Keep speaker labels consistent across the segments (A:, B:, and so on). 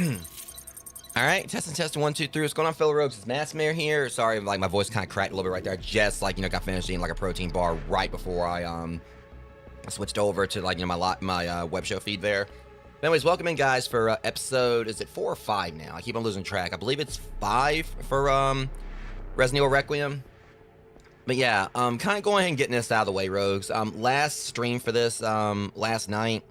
A: All right, testing 1 2 3. What's going on, fellow rogues? It's Massmare here. Sorry, like my voice kind of cracked a little bit right there. I just got finished eating like a protein bar right before I switched over to my web show feed there. But anyways, welcome in, guys, for episode, is it 4 or 5 now? I keep on losing track. I believe it's 5 for Resident Evil Requiem. But yeah, kind of going ahead and getting this out of the way, rogues. Last stream for this last night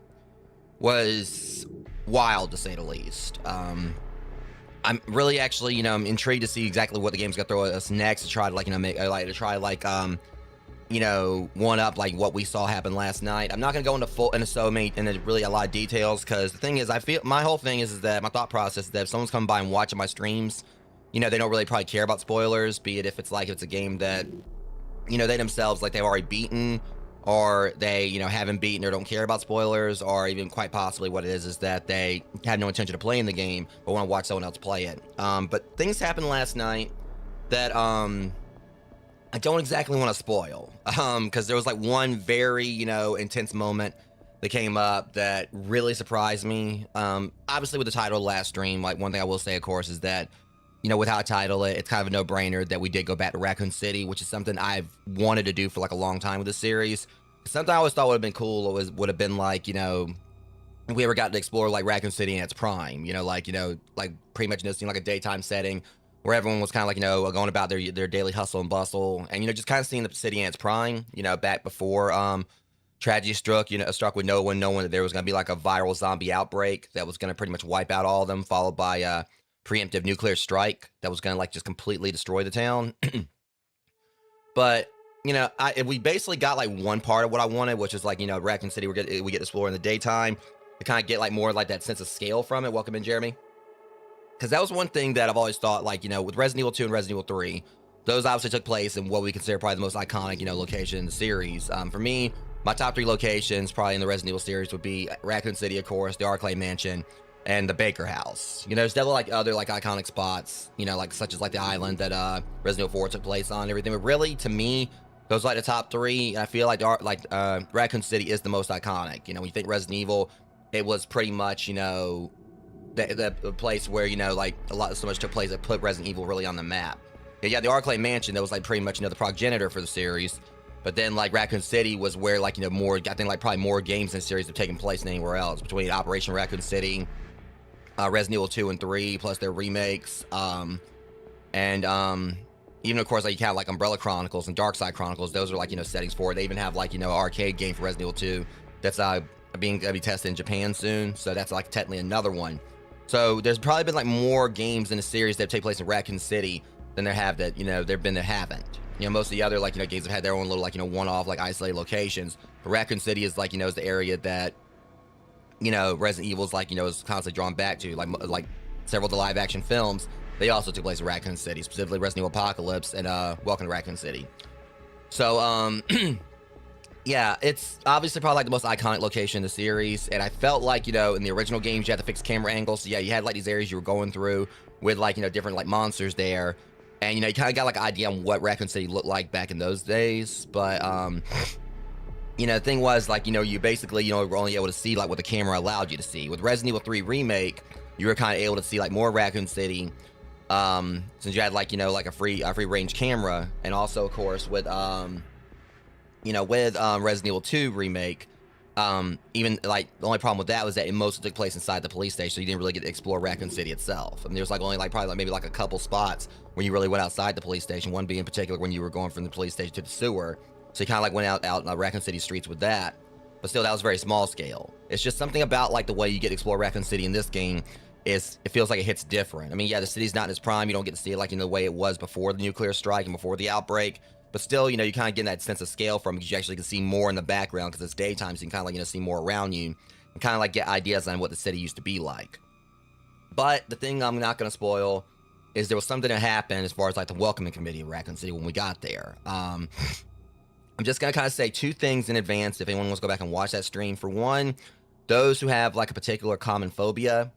A: was wild, to say the least. I'm really actually, I'm intrigued to see exactly what the game's gonna throw at us next to try to one up like what we saw happen last night. I'm not gonna go into really a lot of details, because the thing is, I feel my whole thing is that my thought process is that if someone's coming by and watching my streams, they don't really probably care about spoilers, be it if it's a game that they themselves they've already beaten, or they haven't beaten or don't care about spoilers, or even quite possibly what it is that they have no intention of playing the game but want to watch someone else play it. But things happened last night that I don't exactly want to spoil, because there was one very intense moment that came up that really surprised me. Obviously, with the title of the last stream, one thing I will say, of course, is that with how I title it, it's kind of a no-brainer that we did go back to Raccoon City, which is something I've wanted to do for a long time with this series. Something I always thought would have been cool would have been if we ever got to explore Raccoon City in its prime, pretty much just a daytime setting where everyone was kind of going about their daily hustle and bustle, and just kind of seeing the city in its prime, back before tragedy struck with no one knowing that there was going to be a viral zombie outbreak that was going to pretty much wipe out all of them, followed by preemptive nuclear strike that was going to just completely destroy the town. But we basically got one part of what I wanted, which is Raccoon City we get to explore in the daytime to kind of get more that sense of scale from it. Welcome in, Jeremy. Because that was one thing that I've always thought, with Resident Evil 2 and Resident Evil 3, those obviously took place in what we consider probably the most iconic location in the series. For me, my top 3 locations probably in the Resident Evil series would be Raccoon City, of course, the Arclay Mansion, and the Baker House. There's definitely other iconic spots, such as the island that Resident Evil 4 took place on and everything. But really, to me, those the top 3. I feel Raccoon City is the most iconic. When you think Resident Evil, it was pretty much the place where so much took place that put Resident Evil really on the map. Yeah, the Arclay Mansion, that was pretty much the progenitor for the series. But then Raccoon City was where more, I think probably more games in the series have taken place than anywhere else, between Operation Raccoon City, Resident Evil 2 and 3, plus their remakes, and even of course you have Umbrella Chronicles and Darkside Chronicles. Those are settings for it. They even have arcade game for Resident Evil 2 that's being tested in Japan soon, so that's technically another one. So there's probably been more games in the series that take place in Raccoon City than there have that there've been that haven't. Most of the other games have had their own little one-off isolated locations. But Raccoon City is is the area that Resident Evil's is constantly drawn back to. Several of the live action films, they also took place in Raccoon City, specifically Resident Evil Apocalypse and Welcome to Raccoon City. So yeah, it's obviously probably the most iconic location in the series, and I felt in the original games you had to fix camera angles. So yeah, you had these areas you were going through with different monsters there, and you kind of got an idea on what Raccoon City looked like back in those days. But the thing was you basically were only able to see what the camera allowed you to see. With Resident Evil 3 remake, you were kind of able to see more Raccoon City, since you had a free range camera. And also of course with Resident Evil 2 remake, even the only problem with that was that it mostly took place inside the police station, so you didn't really get to explore Raccoon City itself. And there's only probably maybe a couple spots when you really went outside the police station, one being in particular when you were going from the police station to the sewer. So you kind of went out in Raccoon City streets with that. But still, that was very small scale. It's just something about the way you get to explore Raccoon City in this game is it feels it hits different. I mean, yeah, the city's not in its prime. You don't get to see it in the way it was before the nuclear strike and before the outbreak. But still, you kind of get that sense of scale from it, because you actually can see more in the background because it's daytime, so you can kind of see more around you and kind of get ideas on what the city used to be like. But the thing I'm not going to spoil is there was something that happened as far as the welcoming committee of Raccoon City when we got there. I'm just going to kind of say 2 things in advance if anyone wants to go back and watch that stream. For one, those who have a particular common phobia,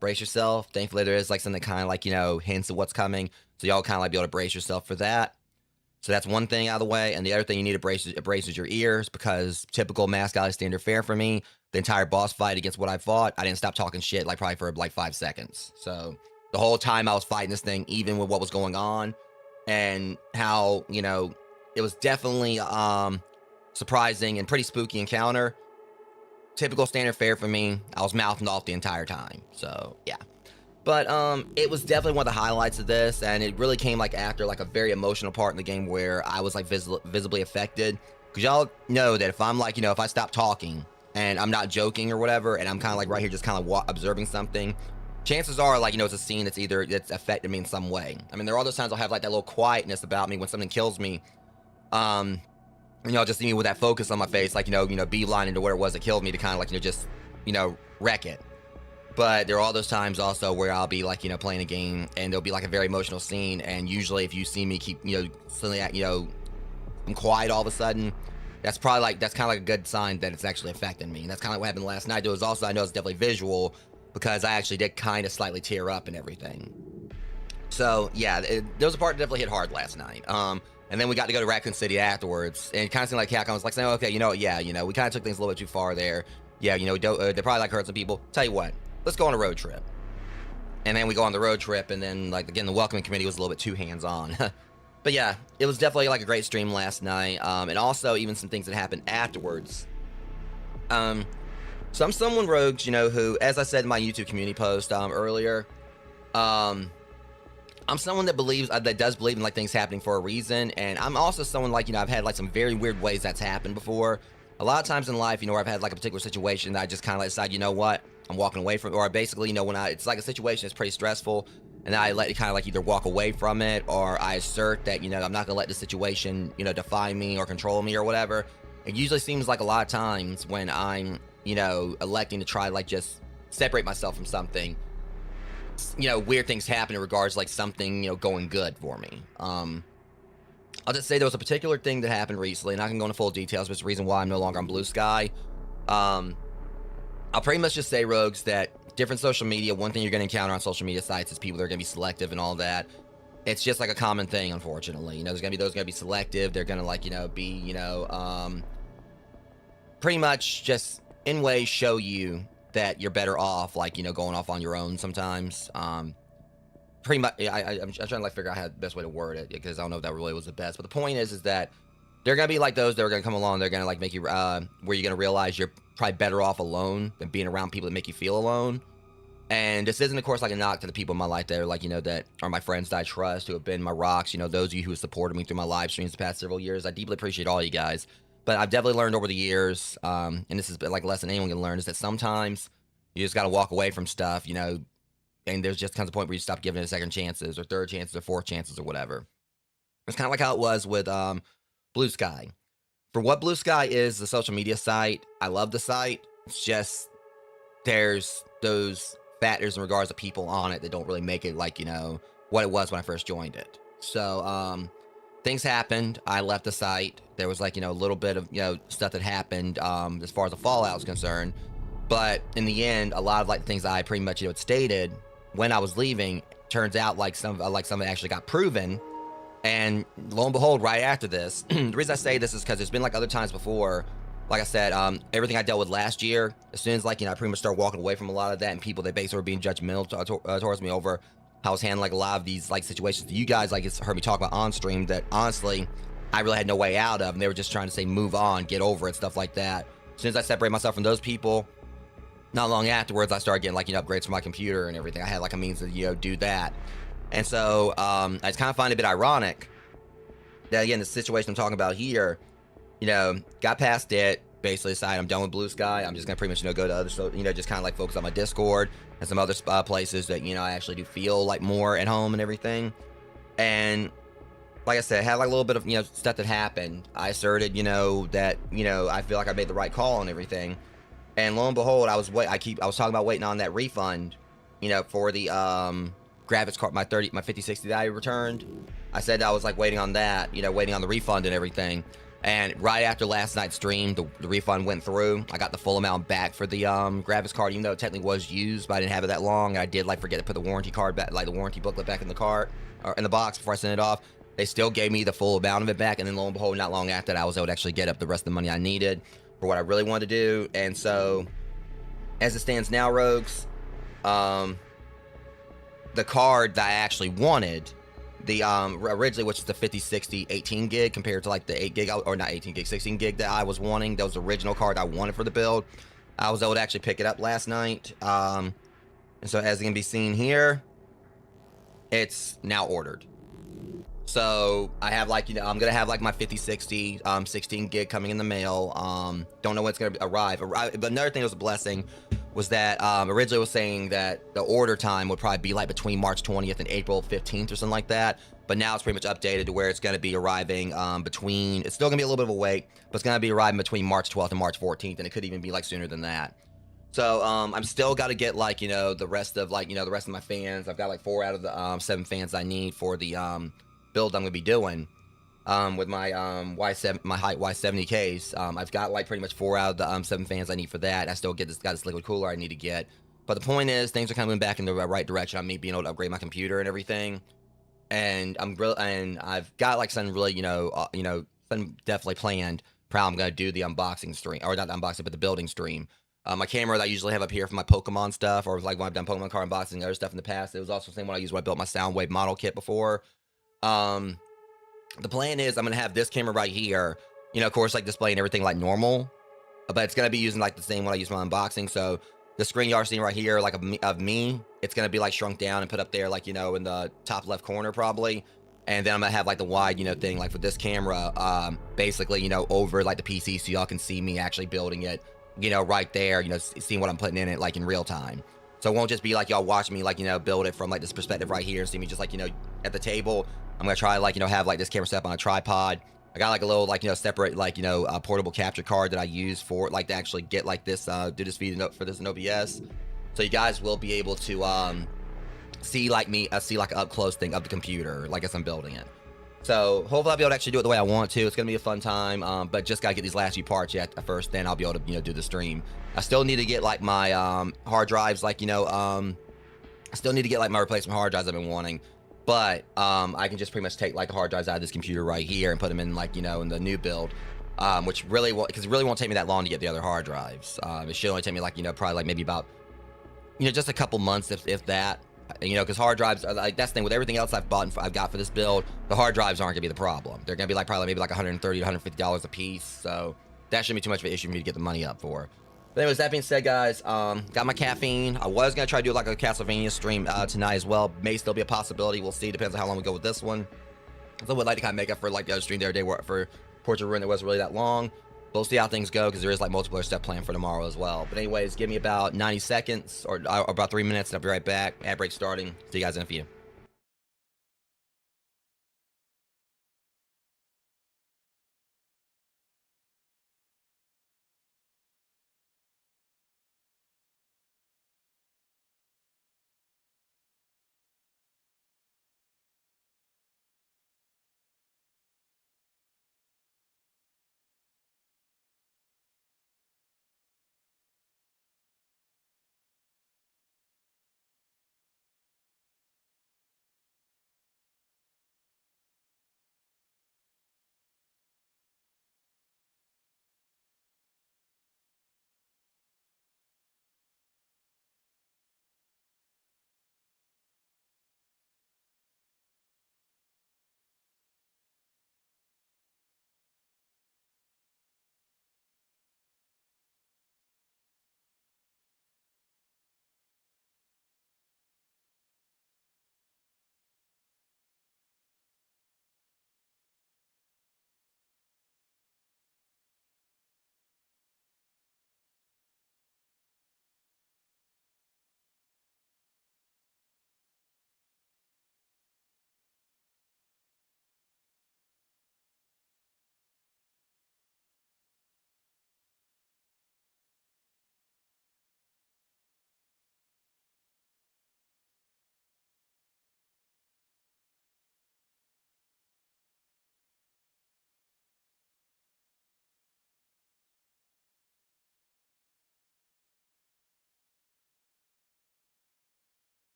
A: brace yourself. Thankfully, there is something kind of hints at what's coming, so y'all kind of be able to brace yourself for that. So that's one thing out of the way. And the other thing you need to brace is your ears, because typical mascot standard fare for me, the entire boss fight against what I fought, I didn't stop talking shit like probably for like 5 seconds. So the whole time I was fighting this thing, even with what was going on and how, you know, it was definitely surprising and pretty spooky encounter. Typical standard fare for me. I was mouthing off the entire time. So yeah. But it was definitely one of the highlights of this, and it really came like after like a very emotional part in the game where I was like visibly affected. Because y'all know that if I'm like, you know, if I stop talking and I'm not joking or whatever, and I'm kind of like right here just kind of observing something, chances are like, you know, it's a scene that's affected me in some way. I mean, there are those times I'll have like that little quietness about me when something kills me. You know, just see me with that focus on my face, like, you know, beeline into where it was that killed me to kind of like, you know, just, you know, wreck it. But there are all those times also where I'll be like, you know, playing a game and there'll be like a very emotional scene. And usually if you see me keep, you know, suddenly, you know, I'm quiet all of a sudden, that's probably like, that's kind of like a good sign that it's actually affecting me. And that's kind of like what happened last night. There was also, I know it's definitely visual because I actually did kind of slightly tear up and everything. So yeah, there was a part that definitely hit hard last night. And then we got to go to Raccoon City afterwards, and it kind of seemed like Capcom was like saying, okay, you know, yeah, you know, we kind of took things a little bit too far there. Yeah, you know, they probably like hurt some people. Tell you what, let's go on a road trip. And then we go on the road trip, and then like again, the welcoming committee was a little bit too hands-on. But yeah, it was definitely like a great stream last night, and also even some things that happened afterwards. So I'm someone, Rogues, you know, who, as I said in my YouTube community post earlier, I'm someone that believes, that does believe in like things happening for a reason. And I'm also someone like, you know, I've had like some very weird ways that's happened before. A lot of times in life, you know, where I've had like a particular situation that I just kind of like decide, you know what, I'm walking away from, or I basically, you know, when it's like a situation that's pretty stressful, and I let it kind of like either walk away from it, or I assert that, you know, I'm not gonna let the situation, you know, define me or control me or whatever. It usually seems like a lot of times when I'm, you know, electing to try like just separate myself from something, you know, weird things happen in regards to like something, you know, going good for me. I'll just say there was a particular thing that happened recently, and I can go into full details, but it's the reason why I'm no longer on Blue Sky. I'll pretty much just say, Rogues, that different social media, one thing you're going to encounter on social media sites is people that are going to be selective and all that. It's just like a common thing, unfortunately. You know, there's going to be those going to be selective. They're going to like, you know, be, you know, pretty much just in ways show you that you're better off, like, you know, going off on your own sometimes. Pretty much, I'm trying to like figure out how the best way to word it, because I don't know if that really was the best. But the point is that they're gonna be like those that are gonna come along. They're gonna like make you, where you're gonna realize you're probably better off alone than being around people that make you feel alone. And this isn't, of course, like a knock to the people in my life that are like, you know, that are my friends that I trust, who have been my rocks. You know, those of you who have supported me through my live streams the past several years. I deeply appreciate all you guys. But I've definitely learned over the years, and this is like a lesson anyone can learn, is that sometimes you just gotta walk away from stuff, you know. And there's just comes a point where you stop giving it second chances or third chances or fourth chances or whatever. It's kind of like how it was with Blue Sky. For what Blue Sky is, the social media site, I love the site. It's just there's those factors in regards to people on it that don't really make it like, you know, what it was when I first joined it. So things happened. I left the site. There was like, you know, a little bit of, you know, stuff that happened as far as the fallout is concerned. But in the end, a lot of like things I pretty much, you know, had stated when I was leaving, turns out like something actually got proven. And lo and behold, right after this, the reason I say this is because there's been like other times before, like I said, everything I dealt with last year, as soon as like, you know, I pretty much started walking away from a lot of that, and people that basically were being judgmental towards me over how I was handling like a lot of these like situations that you guys like heard me talk about on stream that honestly I really had no way out of, and they were just trying to say move on, get over it, stuff like that. As soon as I separate myself from those people, not long afterwards, I started getting like, you know, upgrades for my computer and everything. I had like a means to, you know, do that. And so I just kind of find it a bit ironic that, again, the situation I'm talking about here, you know, got past it, basically decided I'm done with Blue Sky. I'm just going to pretty much, you know, go to other, so, you know, just kind of like focus on my Discord and some other places that, you know, I actually do feel like more at home and everything. And like I said, I had like a little bit of, you know, stuff that happened. I asserted, you know, that, you know, I feel like I made the right call and everything. And lo and behold, I was talking about waiting on that refund, you know, for the graphics card, my 5060 that I returned. I said I was like waiting on that, you know, waiting on the refund and everything. And right after last night's stream, the refund went through. I got the full amount back for the graphics card, even though it technically was used, but I didn't have it that long. And I did like forget to put the warranty card back, like the warranty booklet back in the cart or in the box before I sent it off. They still gave me the full amount of it back, and then lo and behold, not long after that, I was able to actually get up the rest of the money I needed for what I really wanted to do. And so, as it stands now, Rogues, the card that I actually wanted, the originally, which is the 5060 18 gig compared to like the 8 gig, or not 18 gig, 16 gig that I was wanting, that was the original card I wanted for the build. I was able to actually pick it up last night. And so as it can be seen here, it's now ordered. So I have like, I'm gonna have like my 5060 16 gig coming in the mail. Don't know when it's gonna arrive. But another thing that was a blessing was that originally it was saying that the order time would probably be like between March 20th and April 15th or something like that. But now it's pretty much updated to where it's gonna be arriving between, it's still gonna be a little bit of a wait, but it's gonna be arriving between March 12th and March 14th, and it could even be like sooner than that. So I'm still got to get like, the rest of like, the rest of my fans. I've got like 4 out of the 7 fans I need for the build I'm gonna be doing with my Y7, my height Y70Ks. I've got like pretty much 4 out of the 7 fans I need for that. I still got this liquid cooler I need to get. But the point is, things are kind of moving back in the right direction on me being able to upgrade my computer and everything. And I've got like something really, something definitely planned. Probably I'm gonna do the unboxing stream, or not the unboxing, but the building stream. My camera that I usually have up here for my Pokemon stuff, or like when I've done Pokemon card unboxing and other stuff in the past. It was also the same one I used when I built my Soundwave model kit before. The plan is I'm gonna have this camera right here, of course, like displaying everything like normal, but it's gonna be using like the same one I use my unboxing. So the screen y'all are seeing right here, like of me, it's gonna be like shrunk down and put up there, like in the top left corner probably. And then I'm gonna have like the wide, thing like with this camera, basically, over like the PC, so y'all can see me actually building it, right there, seeing what I'm putting in it like in real time. So it won't just be like y'all watch me like, build it from like this perspective right here and see me just like, at the table. I'm gonna try like, have like this camera set up on a tripod. I got like a little like, separate like, portable capture card that I use for like to actually get like this, do this feed for this in OBS. So you guys will be able to see like me, see like an up close thing of the computer, like as I'm building it. So hopefully I'll be able to actually do it the way I want to. It's gonna be a fun time, but just gotta get these last few parts yet first. Then I'll be able to do the stream. I still need to get like my hard drives, like I still need to get like my replacement hard drives I've been wanting. But I can just pretty much take like the hard drives out of this computer right here and put them in like in the new build, which really won't, because it really won't take me that long to get the other hard drives. It should only take me like probably like maybe about just a couple months if that. Because hard drives are like, that's the thing with everything else I've bought and I've got for this build. The hard drives aren't gonna be the problem. They're gonna be like probably maybe like $130 to $150 a piece. So that shouldn't be too much of an issue for me to get the money up for. But anyways, that being said, guys, got my caffeine. I was gonna try to do like a Castlevania stream tonight as well. May still be a possibility. We'll see. Depends on how long we go with this one. So I would like to kind of make up for like the other stream the other day for Portrait Ruin that wasn't really that long. We'll see how things go because there is like multiplayer stuff planned for tomorrow as well. But anyways, give me about 90 seconds or about 3 minutes and I'll be right back. Ad break starting. See you guys in a few.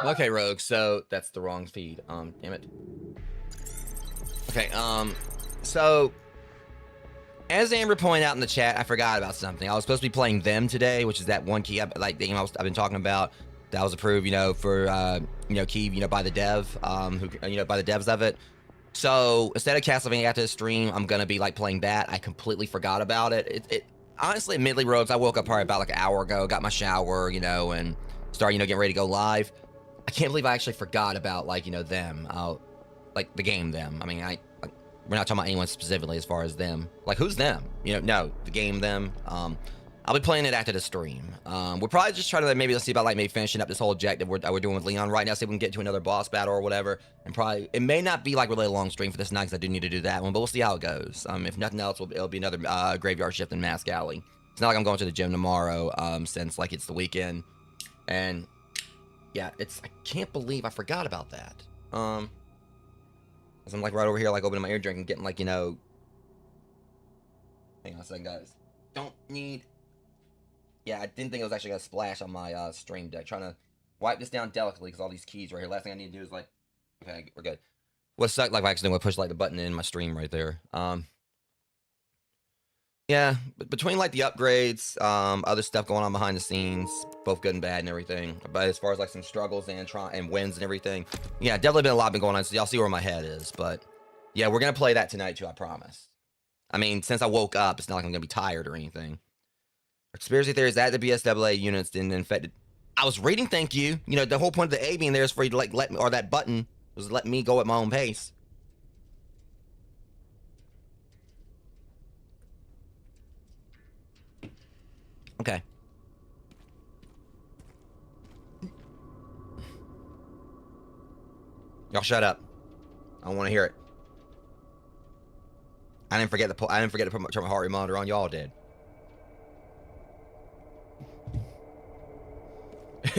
A: Okay, Rogue, so that's the wrong feed. Damn it. Okay, so as Amber pointed out in the chat, I forgot about something. I was supposed to be playing Them today, which is that one key, like the game I've been talking about that was approved, you know, for key, you know, by the dev, who, you know, by the devs of it. So instead of Castlevania after the stream, I'm gonna be like playing that. I completely forgot about it. It honestly, admittedly, Rogues, I woke up probably about like an hour ago, got my shower, you know, and started, you know, getting ready to go live. I can't believe I actually forgot about like, you know, Them, like the game Them. I mean, we're not talking about anyone specifically as far as Them. Like, who's Them? You know, no, the game Them. I'll be playing it after the stream. We're probably just trying to maybe let's see about like maybe finishing up this whole objective we're doing with Leon right now. See if we can get to another boss battle or whatever. And probably it may not be like really a long stream for this night because I do need to do that one, but we'll see how it goes. If nothing else, it'll be another graveyard shift in Mask Alley. It's not like I'm going to the gym tomorrow, since like it's the weekend. And yeah, I can't believe I forgot about that. Cause I'm like right over here, like opening my ear drink and getting like, you know. Hang on a second, guys. Don't need. Yeah, I didn't think it was actually gonna splash on my stream deck. Trying to wipe this down delicately because all these keys right here. Last thing I need to do is like, okay, we're good. What sucked, like I accidentally push like the button in my stream right there. Yeah, but between like the upgrades, other stuff going on behind the scenes, both good and bad and everything. But as far as like some struggles and wins and everything, yeah, definitely been a lot been going on. So y'all see where my head is. But yeah, we're gonna play that tonight too. I promise. I mean, since I woke up, it's not like I'm gonna be tired or anything. Conspiracy theories that the BSAA units didn't infect it. I was reading, thank you. You know, the whole point of the A being there is for you to like let me, or that button was let me go at my own pace. Okay. Y'all shut up. I don't want to hear it. I didn't forget to put my heart rate monitor on. Y'all did.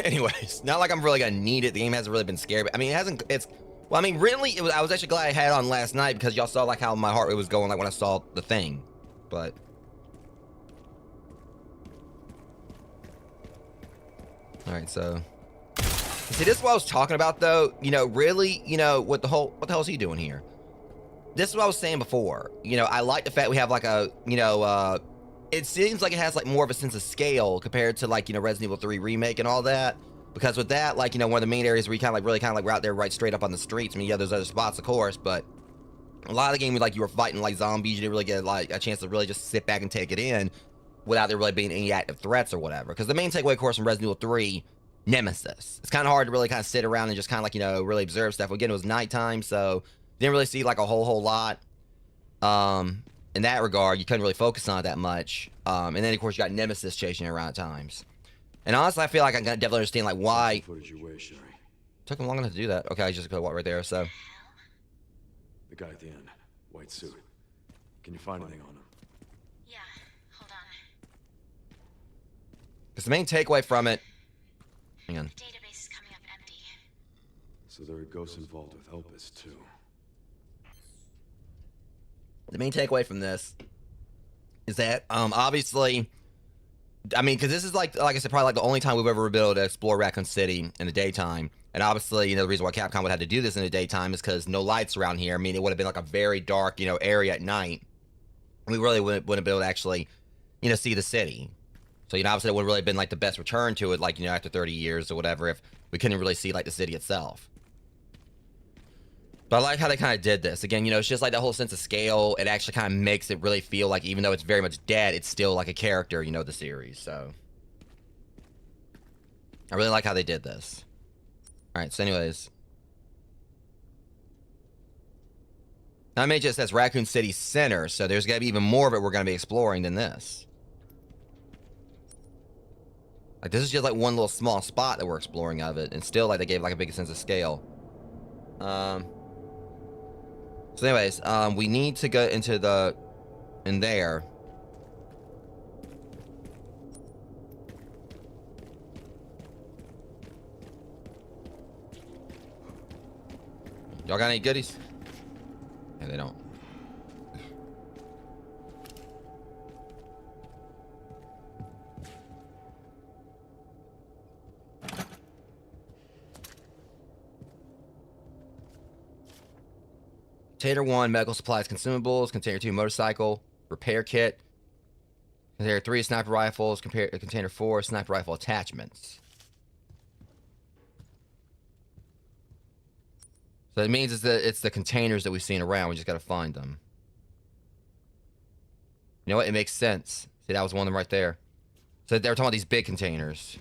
A: Anyways, not like I'm really gonna need it. The game hasn't really been scary. But I mean, it hasn't. Well, I mean, really, I was actually glad I had it on last night because y'all saw like how my heart rate was going like when I saw the thing. But all right, so see, this is what I was talking about, though. You know, really, you know, what the hell is he doing here? This is what I was saying before. You know, I like the fact we have like a, you know, it seems like it has like more of a sense of scale compared to like, you know, Resident Evil 3 remake and all that. Because with that, like, you know, one of the main areas where you kind of like really kind of like we're out there right straight up on the streets. I mean, yeah, there's other spots, of course, but a lot of the game, like you were fighting like zombies, you didn't really get like a chance to really just sit back and take it in without there really being any active threats or whatever. Because the main takeaway, of course, from Resident Evil 3, Nemesis. It's kind of hard to really kind of sit around and just kind of like, you know, really observe stuff. Again, it was nighttime, so didn't really see like a whole lot. In that regard, you couldn't really focus on it that much. And then, of course, you got Nemesis chasing you around at times. And honestly, I feel like I can definitely understand, like, why... Took him long enough to do that. Okay, I just go right there, so...
B: The guy at the end. White suit. Can you find anything on him?
C: Yeah, hold on.
A: Because the main takeaway from it... Hang on.
C: The database is coming up empty.
B: So there are ghosts involved with Opus, too.
A: The main takeaway from this is that, obviously, I mean, because this is like I said, probably like the only time we've ever been able to explore Raccoon City in the daytime. And obviously, you know, the reason why Capcom would have to do this in the daytime is because no lights around here. I mean, it would have been like a very dark, you know, area at night. We really wouldn't be able to actually, you know, see the city. So, you know, obviously it would have really been like the best return to it, like, you know, after 30 years or whatever, if we couldn't really see like the city itself. But I like how they kind of did this. Again, you know, it's just like that whole sense of scale. It actually kind of makes it really feel like, even though it's very much dead, it's still like a character, you know, the series. So I really like how they did this. All right, so anyways. Now, I mean, it just says Raccoon City Center, so there's got to be even more of it we're going to be exploring than this. Like, this is just like one little small spot that we're exploring of it, and still, like, they gave like a big sense of scale. So anyways, we need to go into in there. Y'all got any goodies? Yeah, they don't. Container 1, medical supplies, consumables. Container 2, motorcycle, repair kit. Container 3, sniper rifles. Container 4, sniper rifle attachments. So it means it's the containers that we've seen around. We just gotta find them. You know what? It makes sense. See, that was one of them right there. So they were talking about these big containers.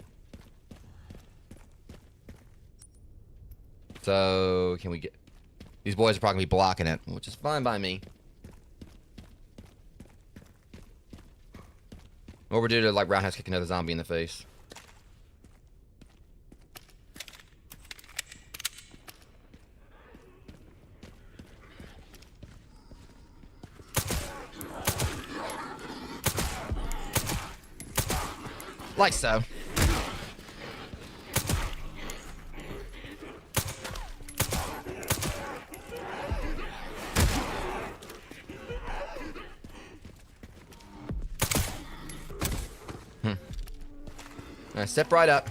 A: So, can we get... These boys are probably going to be blocking it, which is fine by me. What we're doing to, like, roundhouse kick another zombie in the face. Like so. Alright, step right up.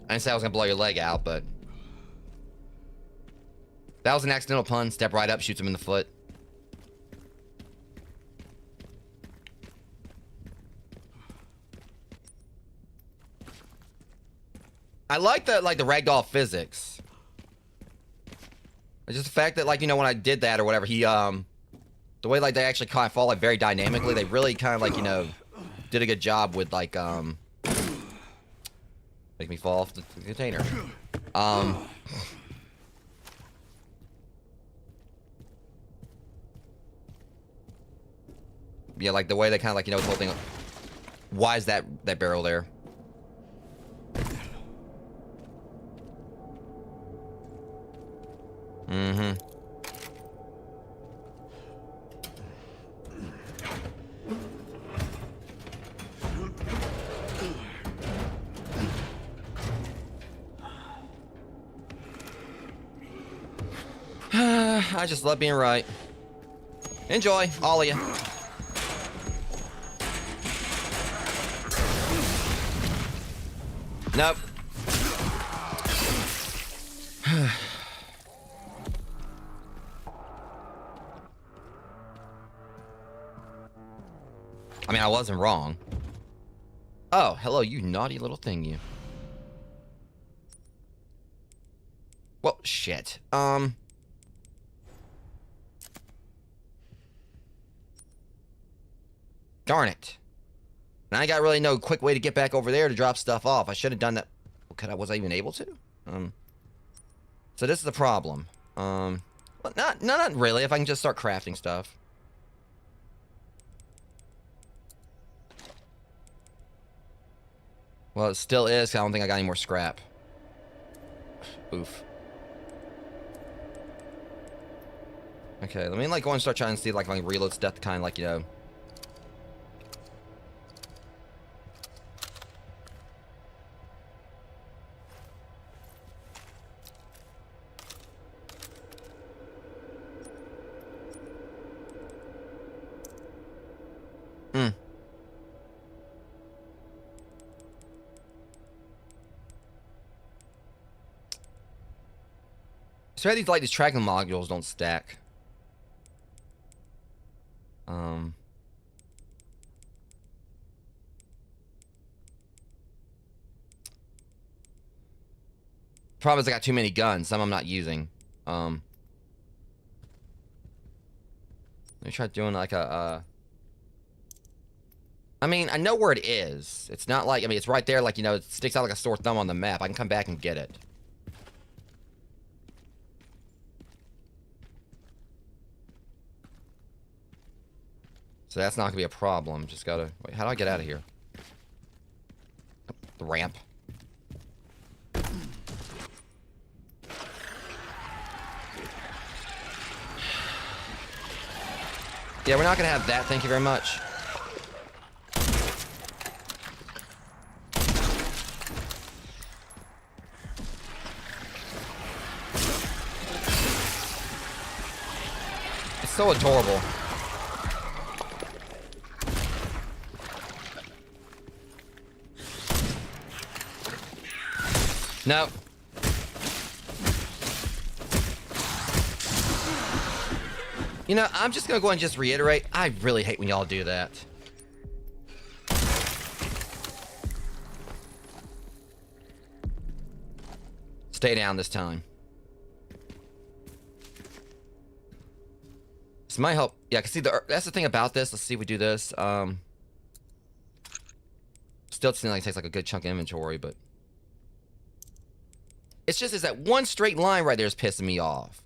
A: I didn't say I was gonna blow your leg out, but that was an accidental pun. Step right up, shoots him in the foot. I like the ragdoll physics. It's just the fact that, like, you know, when I did that or whatever, he the way, like, they actually kind of fall, like, very dynamically. They really kind of, like, you know, did a good job with, like, make me fall off the container. Yeah, like, the way they kind of, like, you know, the whole thing. Why is that barrel there? Mm-hmm. I just love being right. Enjoy, all of you. Nope. I mean, I wasn't wrong. Oh, hello, you naughty little thing, you. Well, shit. Darn it. And I got really no quick way to get back over there to drop stuff off. I should have done that. Was I even able to? So this is the problem. Well, not really. If I can just start crafting stuff. Well, it still is. 'Cause I don't think I got any more scrap. Oof. Okay, let me, like, go and start trying to see, like, if I can reload stuff to kind of, like, you know. So these, like, these tracking modules don't stack. Problem is I got too many guns. Some I'm not using. Let me try doing like a. I mean, I know where it is. It's not like, I mean, it's right there. Like, you know, it sticks out like a sore thumb on the map. I can come back and get it. So that's not gonna be a problem. Just gotta wait. How do I get out of here? The ramp. Yeah, we're not gonna have that. Thank you very much. It's so adorable. No. You know, I'm just gonna go ahead and just reiterate. I really hate when y'all do that. Stay down this time. This might help. Yeah, I can see that's the thing about this. Let's see if we do this. Still seems like it takes like a good chunk of inventory, but it's just is that one straight line right there is pissing me off.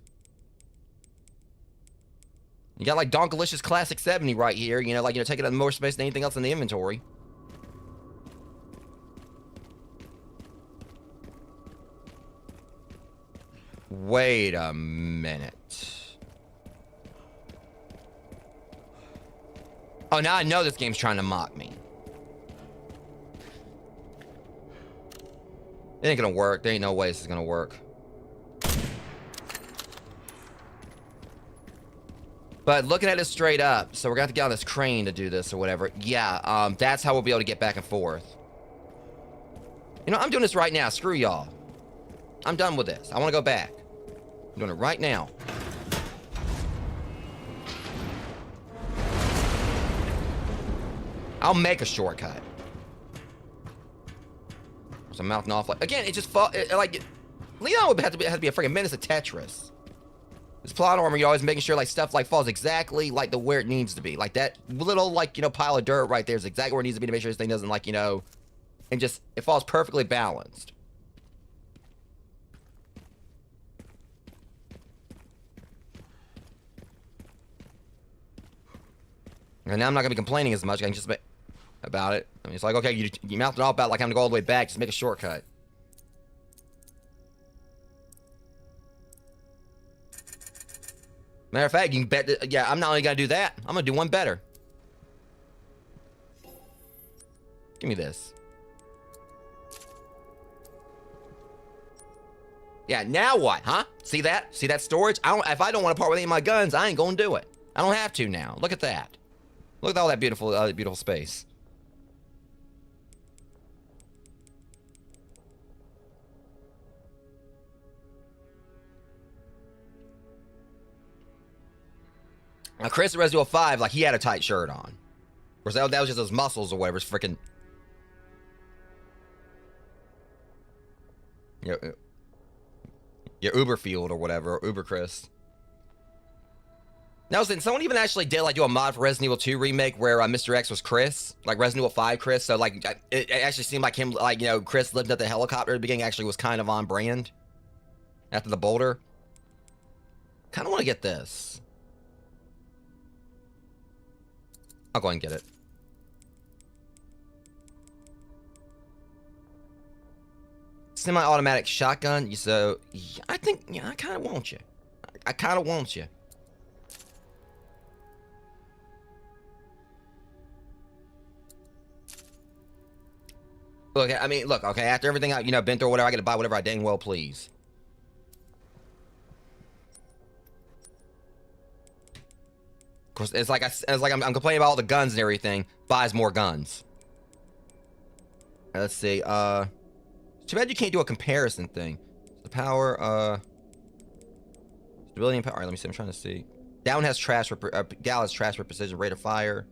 A: You got like Donkalicious Classic 70 right here, you know, like, you know, taking up more space than anything else in the inventory. Wait a minute. Oh, now I know this game's trying to mock me. It ain't gonna work. There ain't no way this is gonna work. But looking at it straight up, so we're gonna have to get on this crane to do this or whatever. Yeah, that's how we'll be able to get back and forth. You know, I'm doing this right now. Screw y'all. I'm done with this. I want to go back. I'm doing it right now. I'll make a shortcut. So I'm mouthing off like again. It just like Leon would have to be a freaking menace of Tetris. This plot armor, you're always making sure like stuff like falls exactly like where it needs to be. Like that little like, you know, pile of dirt right there is exactly where it needs to be to make sure this thing doesn't like, you know, and just it falls perfectly balanced. And now I'm not gonna be complaining as much. I can just make about it. I mean, it's like, okay, you mouthed it all about like I'm gonna go all the way back. Just make a shortcut. Matter of fact, you can bet that, yeah, I'm not only gonna do that, I'm gonna do one better. Give me this. Yeah, now what, huh? See that? See that storage? If I don't want to part with any of my guns, I ain't gonna do it. I don't have to now. Look at that. Look at all that beautiful space. Now, Chris at Resident Evil 5, like, he had a tight shirt on. Of course, that was just those muscles or whatever. It's freaking... Your Uberfield or whatever, or Uber Chris. Now, listen, someone even actually did, like, do a mod for Resident Evil 2 remake where Mr. X was Chris. Like, Resident Evil 5 Chris. So, like, it actually seemed like him, like, you know, Chris lived at the helicopter at the beginning actually was kind of on brand. After the boulder. Kind of want to get this. I'll go ahead and get it. Semi-automatic shotgun. So, yeah, I think, yeah, I kind of want you. I kind of want you. Look, I mean, look, okay, after everything I, you know, been through, whatever, I gotta buy whatever I dang well please. Of course, it's like I'm complaining about all the guns and everything. Buys more guns. Let's see. Too bad you can't do a comparison thing. The power, stability and power. All right, let me see. I'm trying to see. Down has trash for Gal has trash for precision, rate of fire.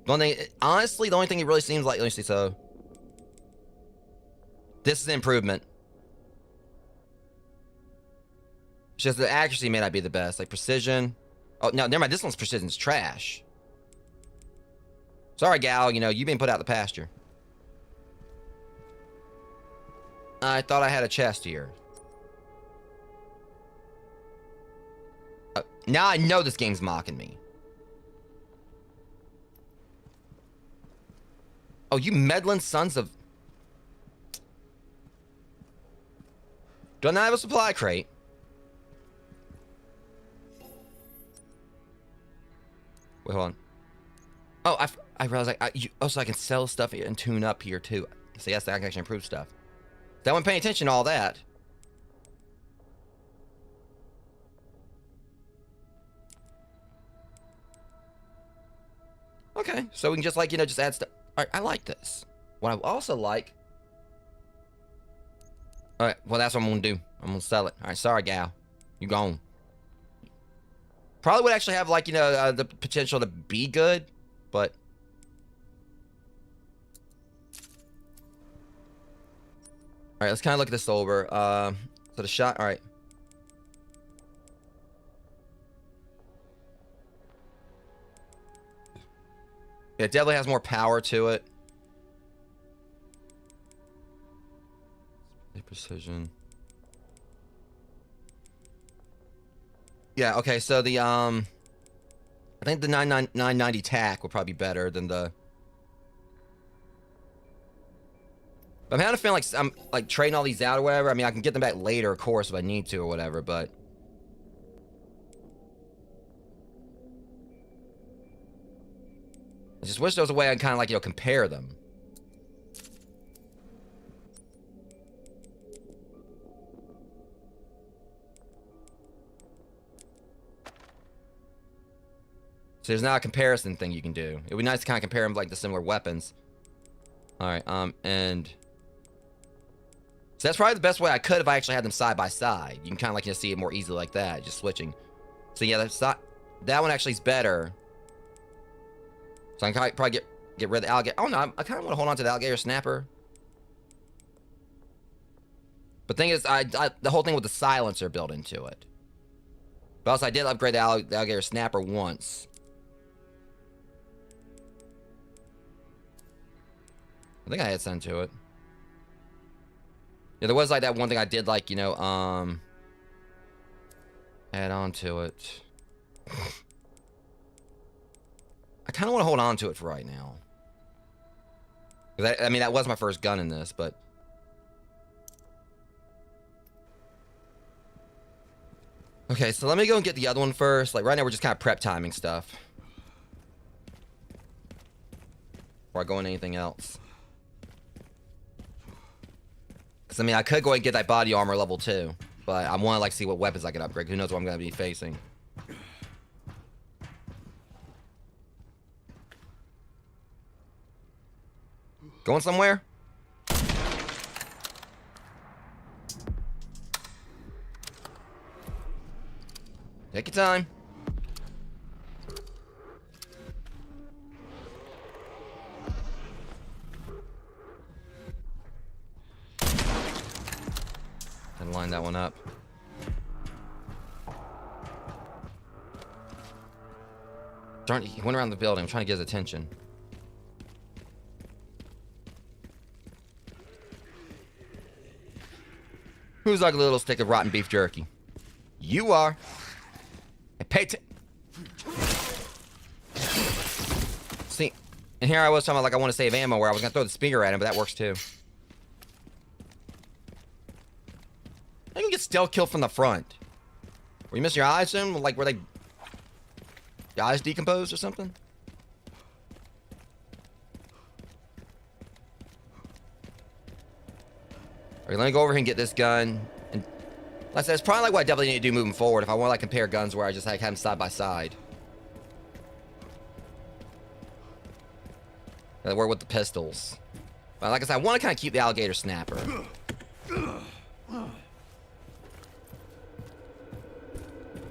A: One thing, honestly, the only thing it really seems like. Let me see. So, this is an improvement. It's just the accuracy may not be the best. Like precision. Oh no, never mind. This one's precision's trash. Sorry, Gal. You know you've been put out the pasture. I thought I had a chest here. Now I know this game's mocking me. Oh, you meddling sons of... Do I not have a supply crate? Wait, hold on. Oh, I realized so I can sell stuff and tune up here too. So yes, I can actually improve stuff. I wasn't paying attention to all that. Okay, so we can just like, you know, just add stuff. All right, I like this. What I also like... All right, well, that's what I'm going to do. I'm going to sell it. All right, sorry, Gal. You gone. Probably would actually have, like, you know, the potential to be good, but... Alright, let's kind of look at this over. So the shot... Alright. Yeah, it definitely has more power to it. Precision. Yeah, okay, so the, I think the 990 tack will probably be better than the... I'm kind of feeling like I'm, like, trading all these out or whatever. I mean, I can get them back later, of course, if I need to or whatever, but... I just wish there was a way I can kind of, like, you know, compare them. So there's not a comparison thing you can do. It would be nice to kind of compare them like the similar weapons. Alright, and... So that's probably the best way I could if I actually had them side by side. You can kind of like, you know, see it more easily like that, just switching. So yeah, that one actually is better. So I can probably get rid of the alligator. Oh no, I kind of want to hold on to the alligator snapper. But the thing is, the whole thing with the silencer built into it. But also I did upgrade the alligator snapper once. I think I had sent to it. Yeah, there was like that one thing I did like, you know, add on to it. I kind of want to hold on to it for right now. I mean, that was my first gun in this, but... Okay, so let me go and get the other one first. Like, right now we're just kind of prep timing stuff. Before I go into anything else. Because, I mean, I could go and get that body armor level 2. But I want to, like, see what weapons I can upgrade. Who knows what I'm going to be facing. Going somewhere? Take your time. And line that one up. He went around the building. I'm trying to get his attention. Who's like a little stick of rotten beef jerky? You are. And pay See, and here I was talking about like I want to save ammo where I was going to throw the spear at him, but that works too. I can get stealth kill from the front. Were you missing your eyes soon? Like, were they... Your eyes decomposed or something? Alright, let me go over here and get this gun. And like I said, it's probably like what I definitely need to do moving forward if I want to like compare guns where I just like have them side by side. They work with the pistols. But like I said, I want to kind of keep the alligator snapper.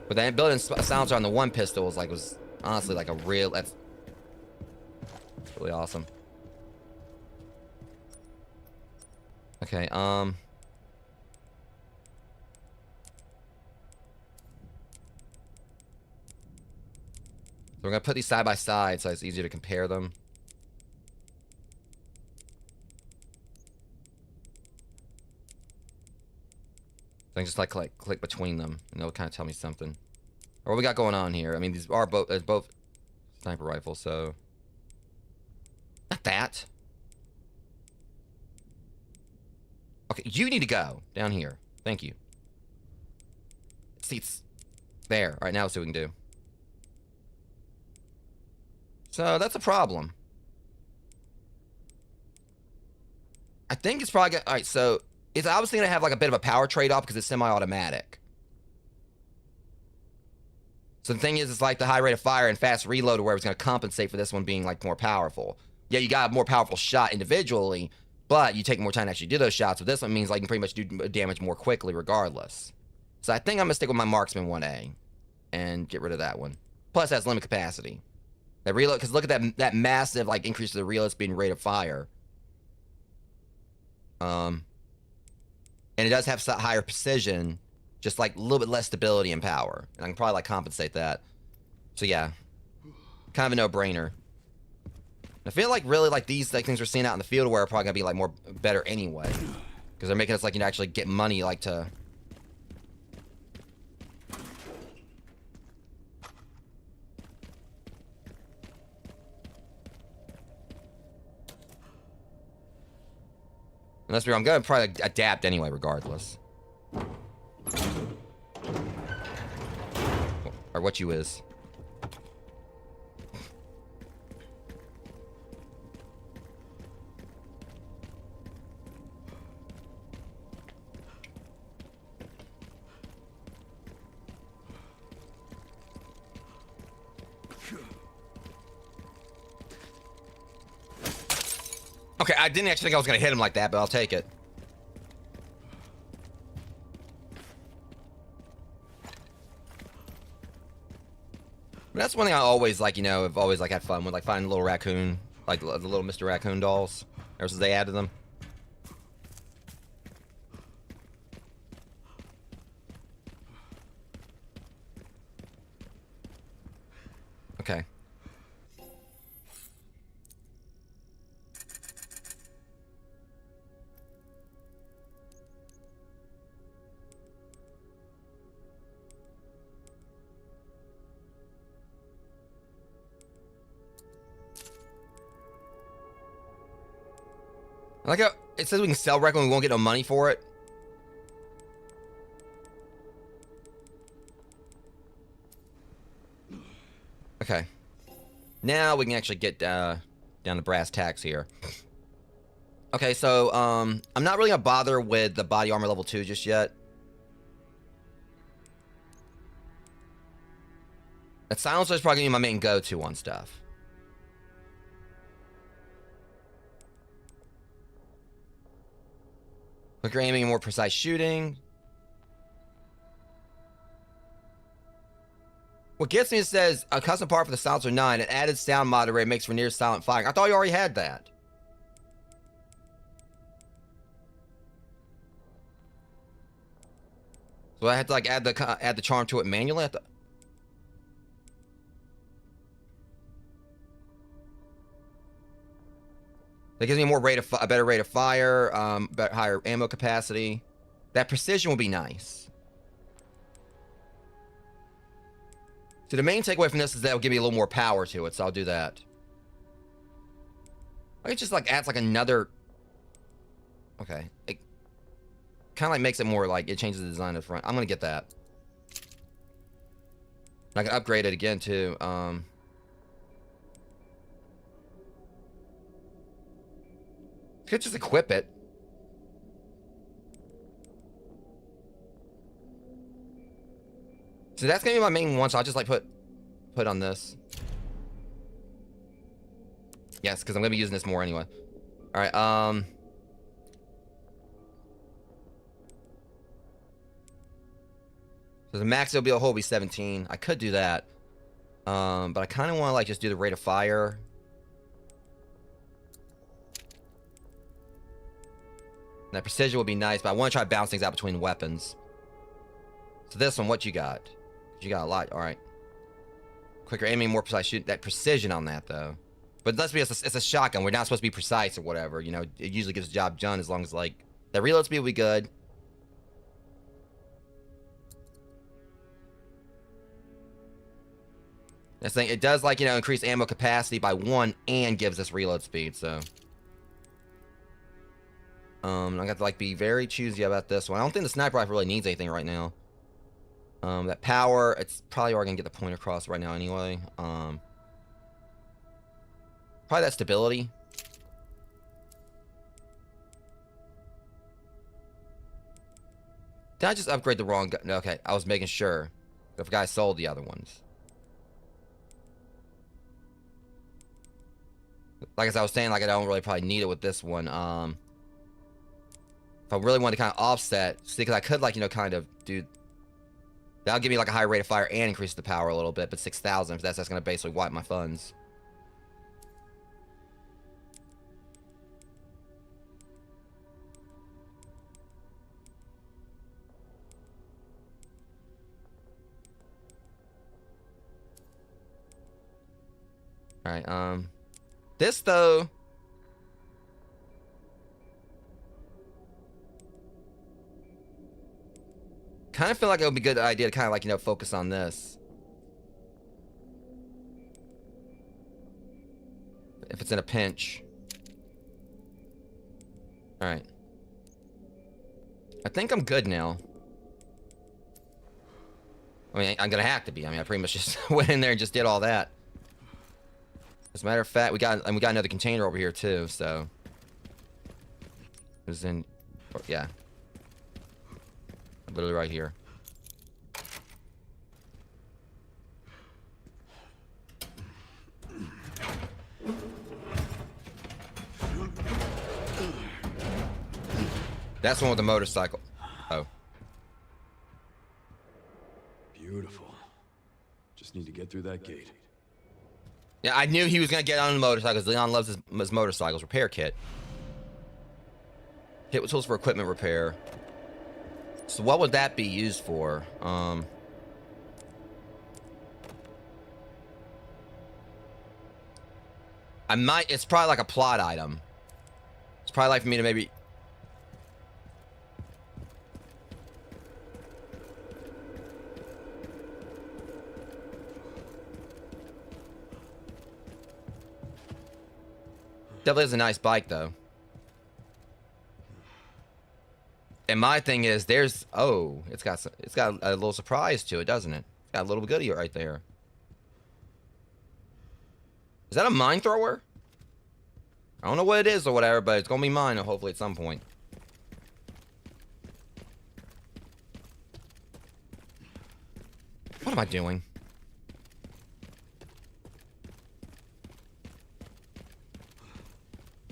A: But then building silencer on the one pistol was honestly like a real... That's really awesome. Okay, So we're gonna put these side by side so it's easier to compare them. So I can just like click between them, and it'll kind of tell me something. Or what we got going on here? I mean, these are both sniper rifles, so not that. Okay, you need to go down here. Thank you. Seats there. All right, now let's see what we can do. So that's a problem. I think it's probably all right. So it's obviously gonna have like a bit of a power trade-off because it's semi-automatic. So the thing is, it's like the high rate of fire and fast reload where it's gonna compensate for this one being like more powerful. Yeah, you got a more powerful shot individually, but you take more time to actually do those shots. So this one means like you can pretty much do damage more quickly regardless. So I think I'm gonna stick with my marksman 1A and get rid of that one. Plus, it has limited capacity. That reload, because look at that massive like increase to the reload speed and rate of fire. And it does have higher precision, just like a little bit less stability and power. And I can probably like compensate that. So yeah, kind of a no-brainer. I feel like really like these like things we're seeing out in the field where are probably gonna be like more better anyway, because they're making us like you know actually get money like to. And let's be real, I'm gonna probably adapt anyway, regardless. Or what you is. Okay, I didn't actually think I was gonna hit him like that, but I'll take it. But that's one thing I always like, you know, I've always like had fun with, like finding little raccoon, like the little Mr. Raccoon dolls. Ever since they added them. Okay. I like how it says we can sell Requiem and we won't get no money for it. Okay. Now we can actually get down to brass tacks here. Okay, so I'm not really gonna bother with the body armor level 2 just yet. That silencer is probably gonna be my main go-to on stuff. Quicker aiming and more precise shooting. What gets me, it says a custom part for the silencer 9, an added sound moderator makes for near silent firing. I thought you already had that. So I had to like add the charm to it manually. That gives me more a better rate of fire, higher ammo capacity. That precision will be nice. So the main takeaway from this is that it'll give me a little more power to it, so I'll do that. I could just like adds like another. Okay, it kind of like makes it more like it changes the design of the front. I'm gonna get that. I can upgrade it again too. Could just equip it. So that's gonna be my main one, so I'll just like put on this. Yes, because I'm gonna be using this more anyway. Alright, so the max it'll be a hole will be 17. I could do that. But I kinda wanna like just do the rate of fire. That precision would be nice, but I want to try to bounce things out between weapons. So this one, what you got? You got a lot. All right. Quicker aiming, more precise shooting. That precision on that, though. But let's be, it's a shotgun. We're not supposed to be precise or whatever. You know, it usually gets the job done as long as, like, the reload speed will be good. This thing, it does, like, you know, increase ammo capacity by 1 and gives us reload speed, so. I got to like be very choosy about this one. I don't think the sniper rifle really needs anything right now. That power, it's probably already gonna get the point across right now anyway. Probably that stability. Did I just upgrade the wrong gun? Okay, I was making sure. If a guy sold the other ones. Like as I was saying, like I don't really probably need it with this one. If I really wanted to kind of offset, see, because I could, like, you know, kind of do That'll give me like a high rate of fire and increase the power a little bit, but 6,000, that's going to basically wipe my funds. Alright, this though, kind of feel like it would be a good idea to kind of like, you know, focus on this. If it's in a pinch. Alright. I think I'm good now. I mean, I'm gonna have to be. I mean, I pretty much just went in there and just did all that. As a matter of fact, we got another container over here too, so. It was in, yeah. Literally right here. That's the one with the motorcycle. Oh.
B: Beautiful. Just need to get through that gate.
A: Yeah, I knew he was gonna get on the motorcycle because Leon loves his motorcycles. Repair kit. Kit with tools for equipment repair. So what would that be used for? It's probably like a plot item. It's probably like for me to maybe... Definitely is a nice bike, though. And my thing is, there's... Oh, it's got a little surprise to it, doesn't it? It's got a little goodie right there. Is that a mine thrower? I don't know what it is or whatever, but it's gonna be mine, hopefully, at some point. What am I doing?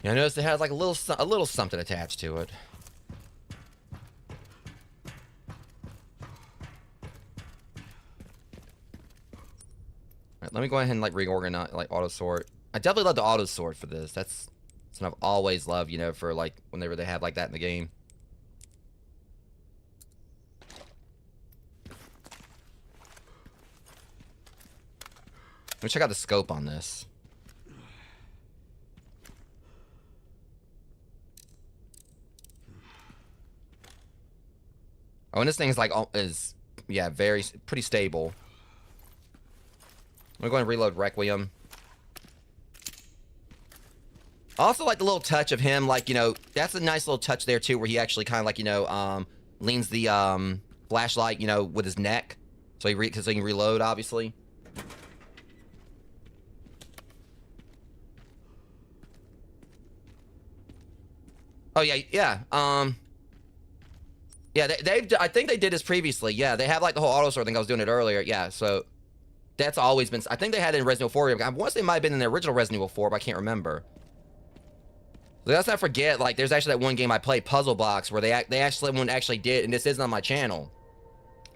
A: Yeah, I noticed it has like a little something attached to it. Alright, let me go ahead and like reorganize, like auto sort. I definitely love the auto sort for this. That's something I've always loved, you know, for like whenever they have like that in the game. Let me check out the scope on this. Oh, and this thing is like, yeah, pretty stable. I'm gonna go ahead and reload Requiem. I also like the little touch of him, like, you know, that's a nice little touch there too, where he actually kind of like, you know, leans the flashlight, you know, with his neck, so he can reload, obviously. Oh yeah, yeah. Yeah, I think they did this previously. Yeah, they have like the whole auto sort thing. I was doing it earlier. Yeah, so that's always been. I think they had it in Resident Evil 4. I want to say it might have been in the original Resident Evil 4, but I can't remember. Let's not forget, like, there's actually that one game I played, Puzzle Box, where someone actually did, and this isn't on my channel.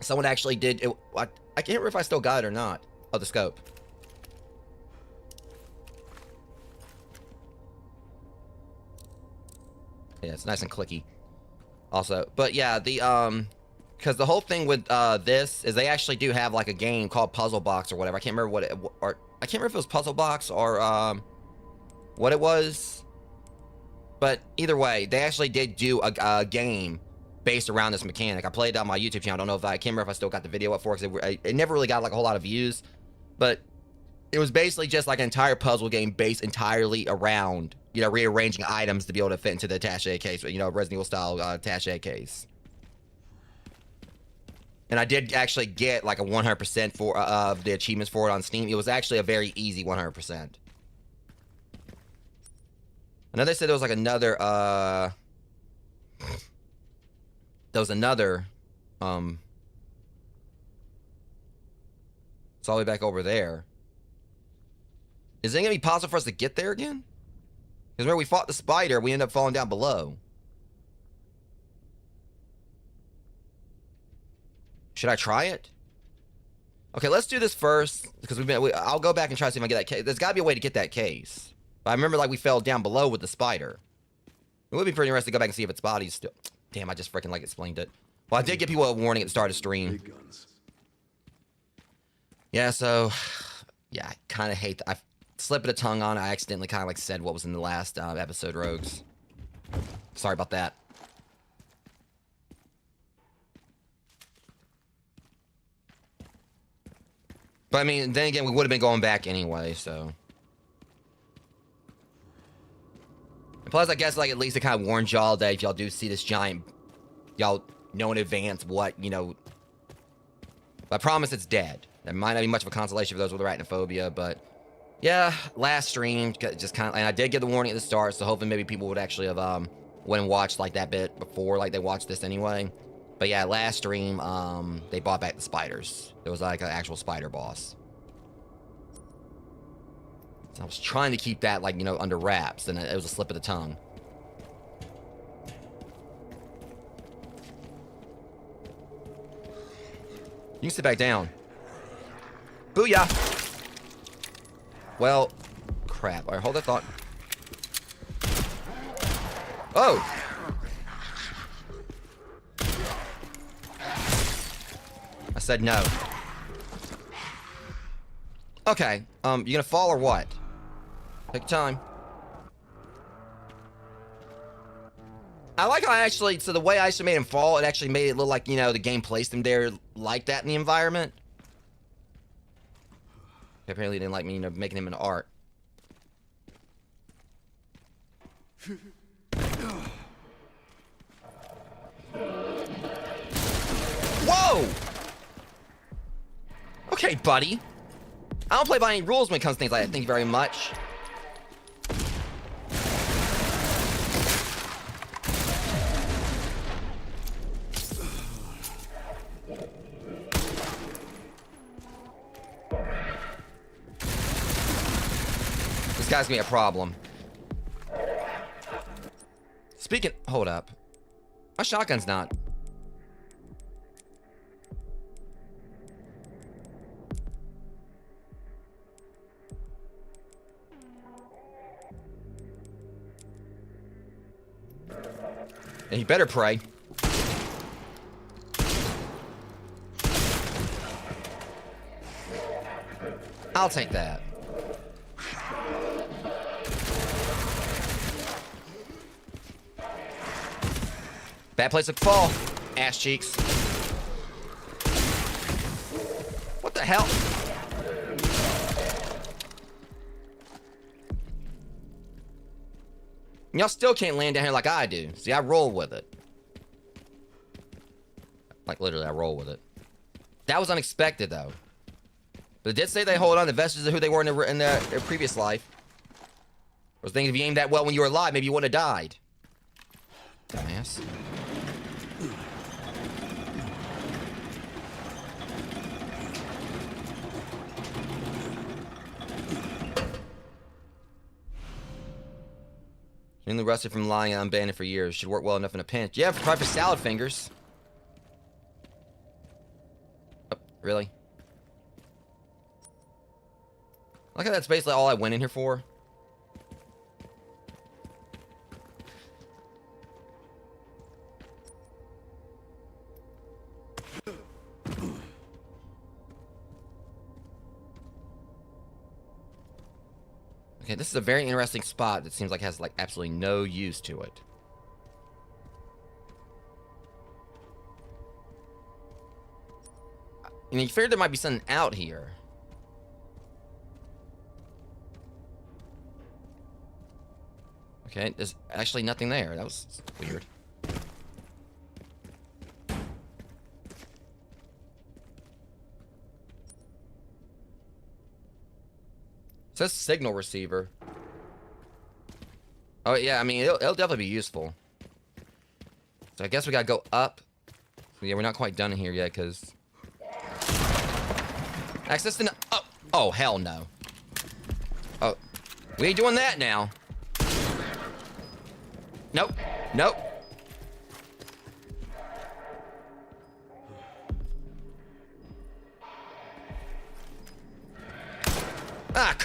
A: Someone actually did it. I can't remember if I still got it or not. Oh, the scope. Yeah, it's nice and clicky. Also, but yeah, because the whole thing with this is they actually do have like a game called Puzzle Box or whatever. I can't remember I can't remember if it was Puzzle Box or what it was. But either way, they actually did do a game based around this mechanic. I played it on my YouTube channel. I don't know if I can't remember if I still got the video up for it, because it never really got like a whole lot of views. But it was basically just like an entire puzzle game based entirely around, you know, rearranging items to be able to fit into the attaché case, you know, Resident Evil style attaché case. And I did actually get like a 100% for the achievements for it on Steam. It was actually a very easy 100%. I know they said there was like another, there was another, it's all the way back over there. Is it gonna be possible for us to get there again? Because where we fought the spider, we ended up falling down below. Should I try it? Okay, let's do this first because I'll go back and try to see if I can get that case. There's got to be a way to get that case. But I remember like we fell down below with the spider. It would be pretty interesting to go back and see if its body's still. Damn, I just freaking like explained it. Well, I did give people a warning at the start of the stream.
B: Big guns.
A: Yeah, so yeah, I kind of hate that. I slipped a tongue on it. I accidentally kind of like said what was in the last episode, Rogues. Sorry about that. But I mean, then again, we would have been going back anyway, so. And plus, I guess like at least it kind of warned y'all that if y'all do see this giant, y'all know in advance what, you know. I promise it's dead. That might not be much of a consolation for those with arachnophobia, but yeah, last stream just kind of, and I did get the warning at the start, so hopefully maybe people would actually have went and watched like that bit before, like they watched this anyway. But yeah, last stream, they brought back the spiders. There was like an actual spider boss. So I was trying to keep that like, you know, under wraps, and it was a slip of the tongue. You can sit back down. Booyah! Well, crap. Alright, hold that thought. Oh! I said no. Okay, you gonna fall or what? Take your time. I like how I actually, so the way I actually made him fall, it actually made it look like, you know, the game placed him there like that in the environment. Apparently he didn't like me, you know, making him an art. Whoa! Okay, buddy. I don't play by any rules when it comes to things like that. Thank you very much. This guy's gonna be a problem. Speaking, hold up. My shotgun's not. And you better pray. I'll take that. Bad place to fall. Ass cheeks. What the hell? Y'all still can't land down here like I do. See, I roll with it. Like, literally, I roll with it. That was unexpected, though. But it did say they hold on to vestiges of who they were in their previous life. I was thinking if you aimed that well when you were alive, maybe you wouldn't have died. Dumbass. Mainly rusted from lying unbanded for years. Should work well enough in a pinch. Yeah, try for salad fingers. Oh, really? I like how that's basically all I went in here for. Okay, this is a very interesting spot that seems like has like absolutely no use to it. I mean, you figured there might be something out here. Okay, there's actually nothing there. That was weird. It says signal receiver. Oh yeah, I mean it'll definitely be useful. So I guess we gotta go up. Yeah, we're not quite done here yet, cause access to oh hell no. Oh, we ain't doing that now. Nope, nope.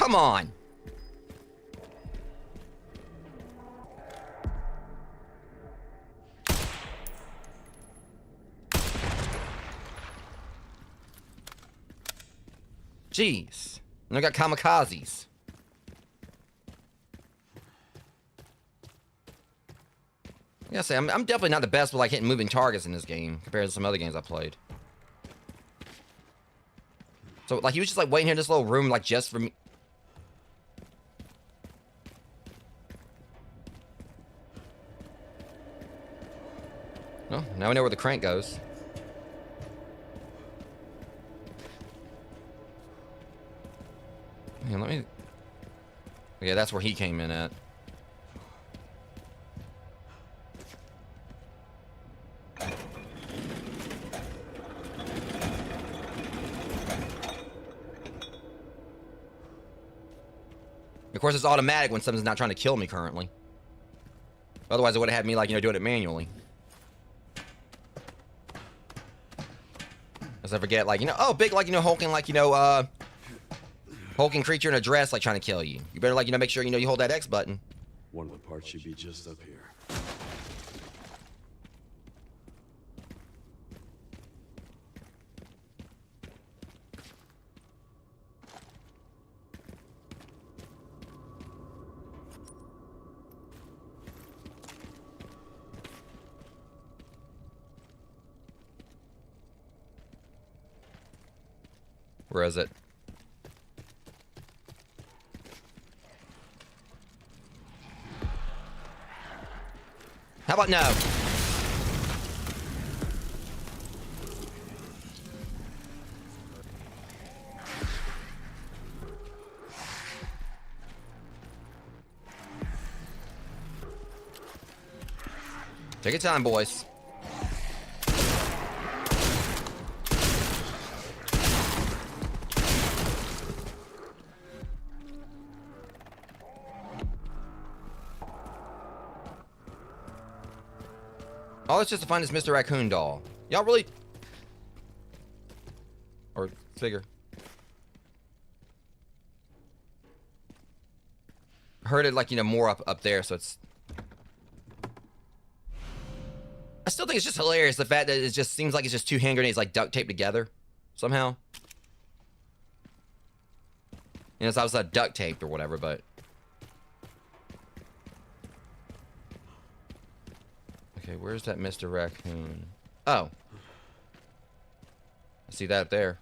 A: come on. Jeez. And I got kamikazes. I gotta say, I'm definitely not the best with like hitting moving targets in this game compared to some other games I played. So like he was just like waiting here in this little room like just for me. Well, now we know where the crank goes. Man, let me... Yeah, that's where he came in at. Of course, it's automatic when something's not trying to kill me currently. Otherwise, it would have had me, like, you know, doing it manually. As I forget, like, you know, oh, big, like, you know, hulking, like, you know, hulking creature in a dress, like, trying to kill you. You better, like, you know, make sure, you know, you hold that X button.
B: One of the parts should be just up here.
A: Where is it? How about no? Take your time, boys. All it's just to find this Mr. Raccoon doll. Y'all really... Or figure. Heard it like, you know, more up there, so it's... I still think it's just hilarious, the fact that it just seems like it's just two hand grenades like duct taped together. Somehow. You know, it's obviously duct taped or whatever, but... Okay, where's that Mr. Raccoon? Oh. I see that up there.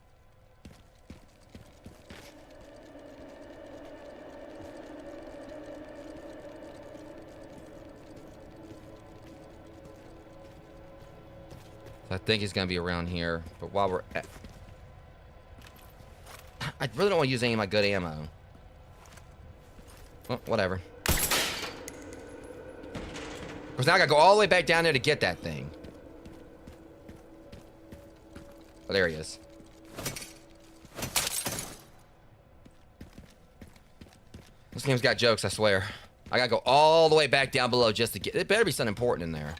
A: I think he's gonna be around here, but while we're at... I really don't want to use any of my good ammo. Well, whatever. Because now I gotta go all the way back down there to get that thing. Oh, there he is. This game's got jokes, I swear. I gotta go all the way back down below just to get... It better be something important in there.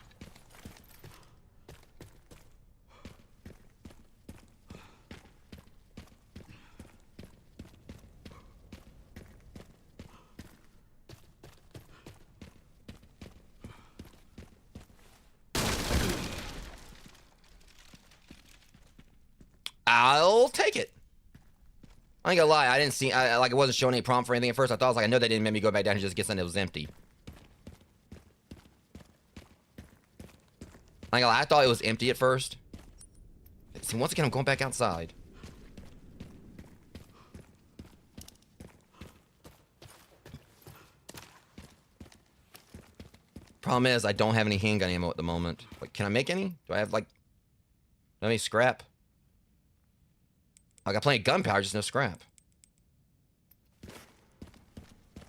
A: I'll take it. I ain't gonna lie, I didn't see, like, it wasn't showing any prompt for anything at first. I thought, I was like, I know they didn't make me go back down and just get something that was empty. I ain't gonna lie, I thought it was empty at first. See, once again, I'm going back outside. Problem is, I don't have any handgun ammo at the moment. Like, can I make any? Do I have, like, any scrap? I got plenty of gunpowder, just no scrap.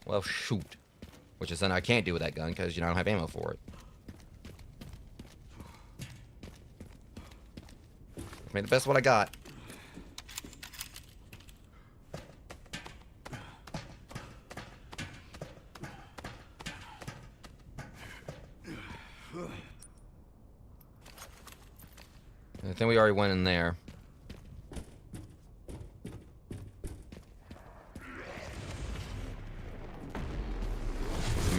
A: Well, shoot. Which is then I can't do with that gun, because, you know, I don't have ammo for it. Made the best of what I got. I think we already went in there.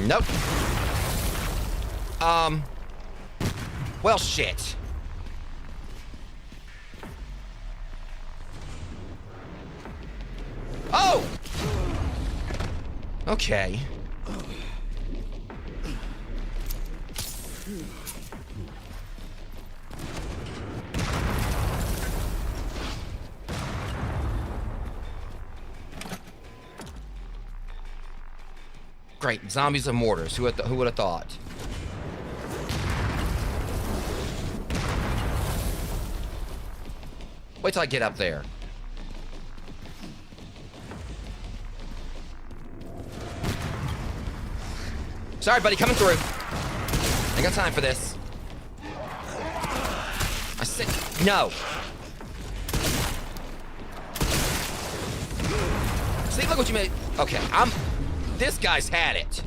A: Nope. Well, shit. Oh! Okay. Great, zombies and mortars. Who would have thought? Wait till I get up there. Sorry, buddy, coming through. I got time for this. I said no. See, look what you made. Okay, this guy's had it.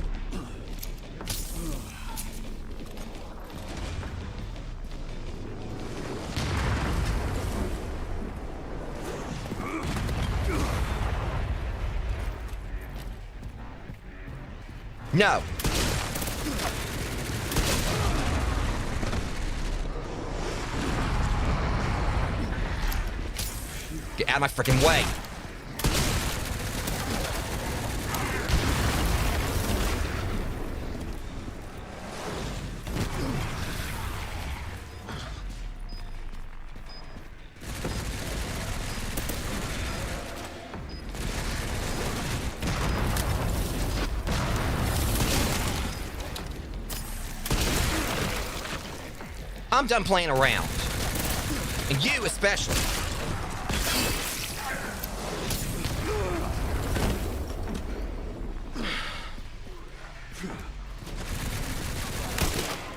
A: No. Get out of my freaking way. I'm done playing around. And you especially.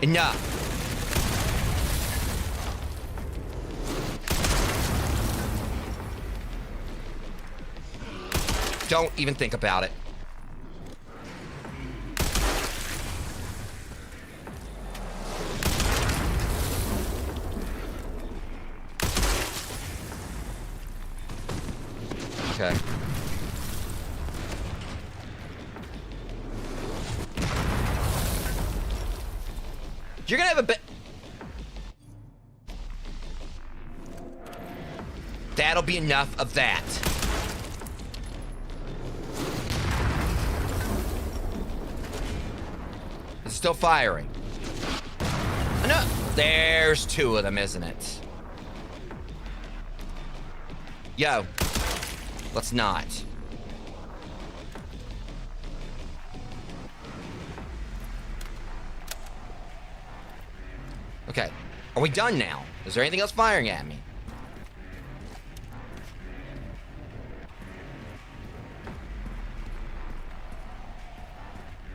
A: Enough. Don't even think about it. Okay. You're gonna have a bit. That'll be enough of that. It's still firing. No, there's two of them, isn't it? Yo. Let's not. Okay. Are we done now? Is there anything else firing at me?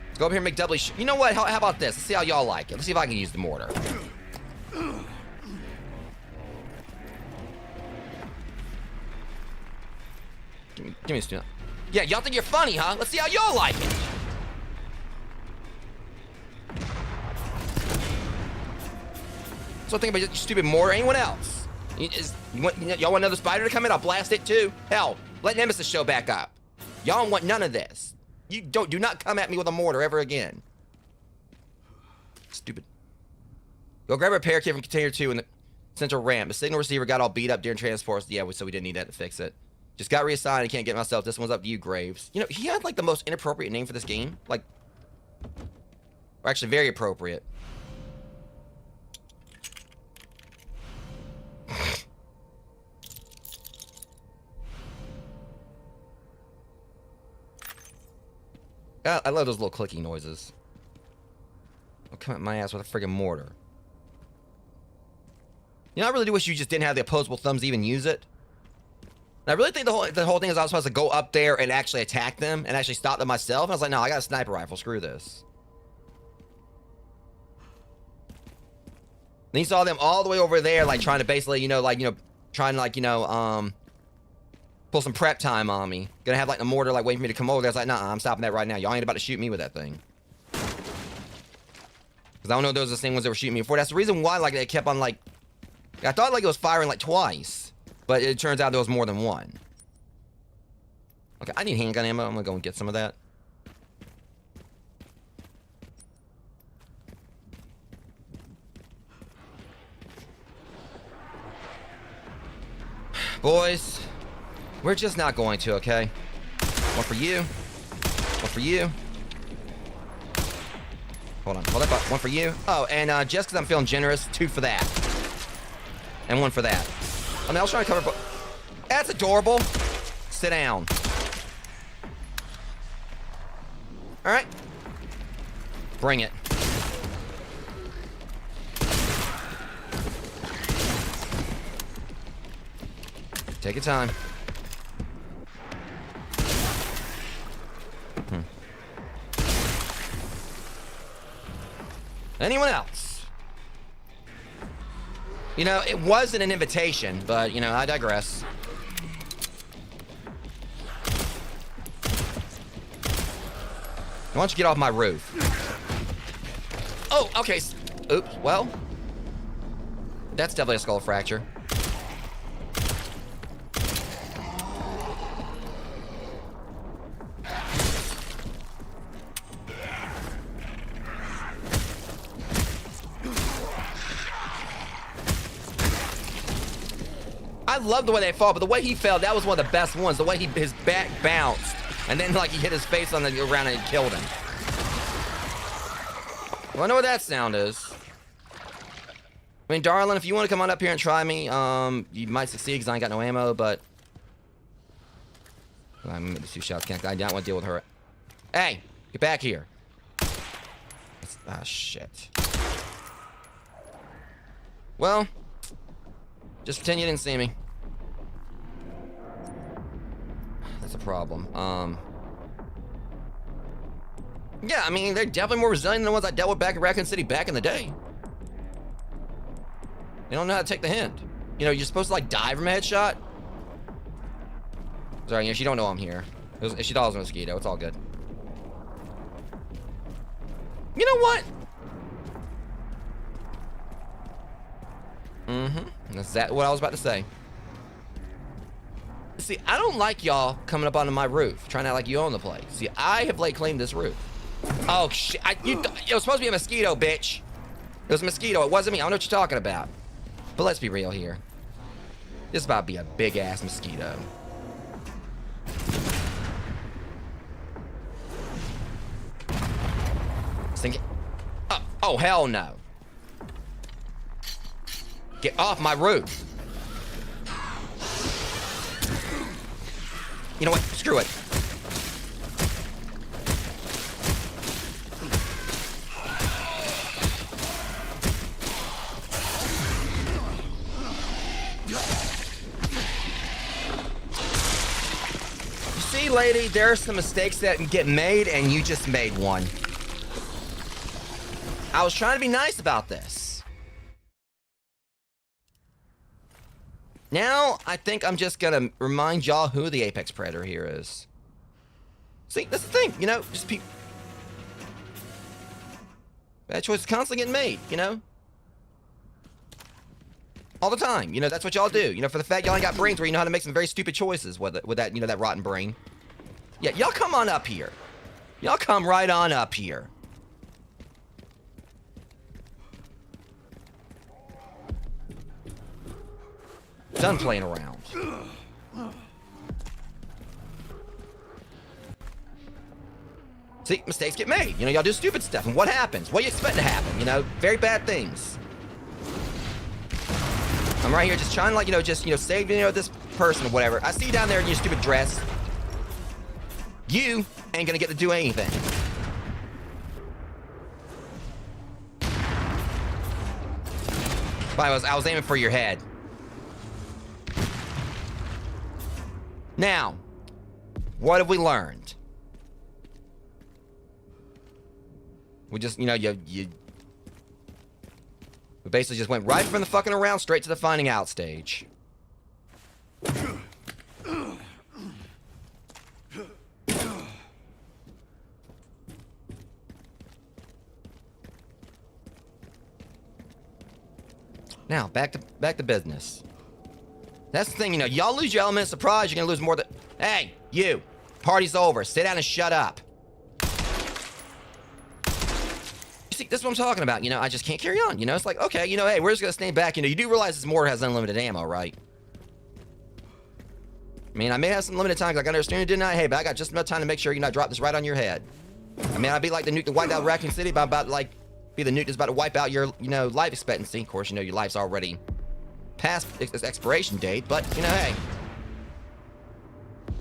A: Let's go over here and make doubly You know what? How about this? Let's see how y'all like it. Let's see if I can use the mortar. Give me a student. Yeah, y'all think you're funny, huh? Let's see how y'all like it. So think about your stupid mortar. Anyone else? Y'all want another spider to come in? I'll blast it too. Hell, let Nemesis show back up. Y'all want none of this. You do not come at me with a mortar ever again. Stupid. Go grab a repair kit from container 2 in the central ramp. The signal receiver got all beat up during transport. Yeah, so we didn't need that to fix it. Just got reassigned. I can't get myself. This one's up to you, Graves. You know, he had like the most inappropriate name for this game. Like, or actually very appropriate. I love those little clicking noises. I'll come at my ass with a friggin' mortar. You know, I really do wish you just didn't have the opposable thumbs to even use it. And I really think the whole thing is I was supposed to go up there and actually attack them and actually stop them myself. And I was like, no, I got a sniper rifle. Screw this. And you saw them all the way over there, like trying to basically, pull some prep time on me. Gonna have like the mortar like waiting for me to come over there. I was like, nah, I'm stopping that right now. Y'all ain't about to shoot me with that thing. Because I don't know if those are the same ones that were shooting me before. That's the reason why like they kept on like... I thought like it was firing like twice. But it turns out there was more than one. Okay, I need handgun ammo. I'm gonna go and get some of that. Boys, we're just not going to, okay? One for you. One for you. Hold on. Hold up. One for you. Oh, and just because I'm feeling generous, 2 for that. And 1 for that. I mean, I was trying to cover... That's adorable. Sit down. All right. Bring it. Take your time. Anyone else? You know, it wasn't an invitation, but, you know, I digress. Why don't you get off my roof? Oh, okay. Oops, well. That's definitely a skull fracture. I love the way they fall, but the way he fell, that was one of the best ones. The way his back bounced, and then like he hit his face on the ground and it killed him. Well, I know what that sound is. I mean, darling, if you want to come on up here and try me, you might succeed because I ain't got no ammo, but... I'm gonna 2 shots, can't I don't want to deal with her. Hey, get back here. Ah, shit. Well, just pretend you didn't see me. That's a problem. Yeah, I mean, they're definitely more resilient than the ones I dealt with back in Raccoon City back in the day. They don't know how to take the hint. You know, you're supposed to, like, die from a headshot. Sorry, you know, she don't know I'm here. She thought it was a mosquito. It's all good. You know what? That's what I was about to say. See, I don't like y'all coming up onto my roof, trying to act like you own the place. See, I have laid claim to this roof. Oh, shit. It was supposed to be a mosquito, bitch. It was a mosquito. It wasn't me. I don't know what you're talking about. But let's be real here. This is about to be a big-ass mosquito. Sink it. Oh, hell no. Get off my roof. You know what? Screw it. You see, lady, there are some mistakes that can get made, and you just made one. I was trying to be nice about this. Now, I think I'm just gonna remind y'all who the apex predator here is. See, that's the thing, you know, just bad choices constantly getting made, you know? All the time, you know, that's what y'all do. You know, for the fact y'all ain't got brains where you know how to make some very stupid choices with that, you know, that rotten brain. Yeah, y'all come on up here. Y'all come right on up here. Done playing around. See, mistakes get made. You know, y'all do stupid stuff, and what happens? What do you expect to happen? You know, very bad things. I'm right here just trying to, like, you know, save, you know, this person or whatever. I see you down there in your stupid dress. You ain't gonna get to do anything. I was aiming for your head. Now, what have we learned? We just, you know, we basically just went right from the fucking around straight to the finding out stage. Now, back to business. That's the thing, you know, y'all lose your element of surprise, you're gonna lose more than... Hey, you! Party's over. Sit down and shut up. You see, this is what I'm talking about, you know, I just can't carry on, you know? It's like, okay, you know, hey, we're just gonna stand back. You know, you do realize this mortar has unlimited ammo, right? I mean, I may have some limited time because I got understand it, didn't I? Hey, but I got just enough time to make sure you not drop this right on your head. I mean, I'd be like the nuke that wiped out Raccoon City, but I'm about to, like, be the nuke that's about to wipe out your, you know, life expectancy. Of course, you know, your life's already past its expiration date, but, you know, hey.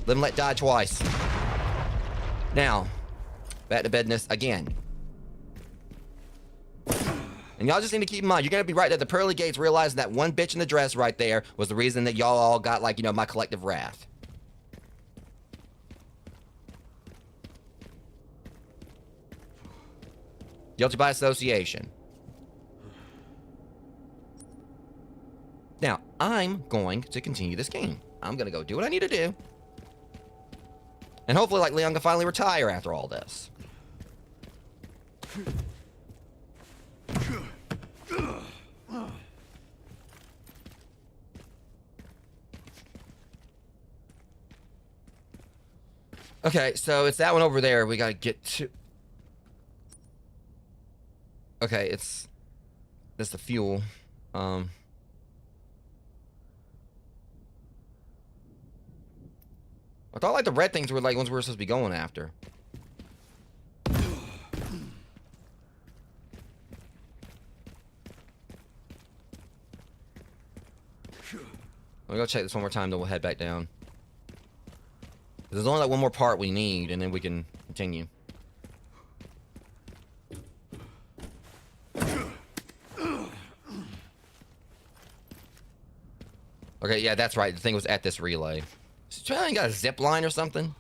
A: Live and let die twice. Now, back to bedness again. And y'all just need to keep in mind, you're going to be right that the pearly gates realizing that one bitch in the dress right there was the reason that y'all all got, like, you know, my collective wrath. Guilty by association. Now, I'm going to continue this game. I'm going to go do what I need to do. And hopefully, like, Leon can finally retire after all this. Okay, so it's that one over there we gotta get to. Okay, that's the fuel. I thought, like, the red things were, like, ones we were supposed to be going after. We'll go check this one more time, then we'll head back down. There's only, like, one more part we need, and then we can continue. Okay, yeah, that's right. The thing was at this relay. Australia got a zip line or something?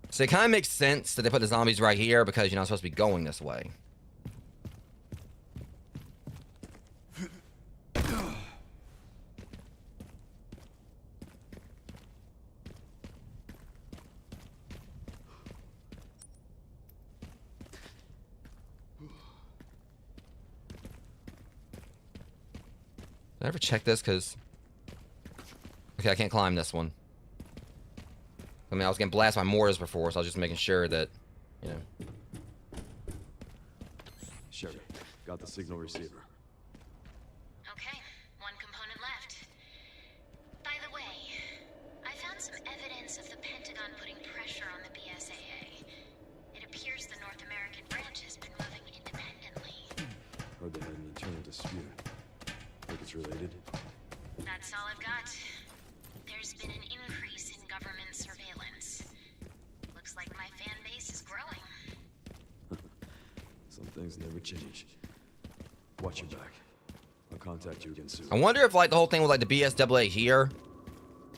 A: So it kind of makes sense that they put the zombies right here because you're not supposed to be going this way. Did I ever check this? Because... Okay, I can't climb this one. I mean, I was getting blasted by mortars before, so I was just making sure that, you know.
B: Sherry, got the signal receiver.
C: Okay, one component left. By the way, I found some evidence of the Pentagon putting pressure on the BSAA. It appears the North American branch has been moving independently.
B: Heard they had an internal dispute. Think it's related?
C: That's all I've got. There's been an increase in government surveillance. Looks like my fan base is growing.
B: Some things never change. Watch your back. I'll contact you again soon.
A: I wonder if, like, the whole thing with, like, the BSAA here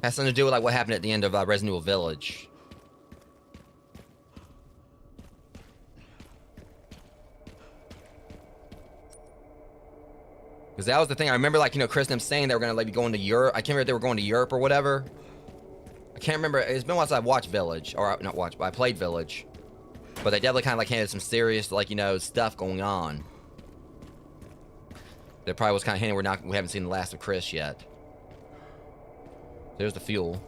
A: has something to do with, like, what happened at the end of Resident Evil Village. Because that was the thing. I remember, like, you know, Chris and them saying they were going to, like, be going to Europe. I can't remember if they were going to Europe or whatever. I can't remember. It's been a while since I watched Village. Or, not watched, but I played Village. But they definitely kind of, like, had some serious, like, you know, stuff going on. That probably was kind of hinting we haven't seen the last of Chris yet. There's the fuel.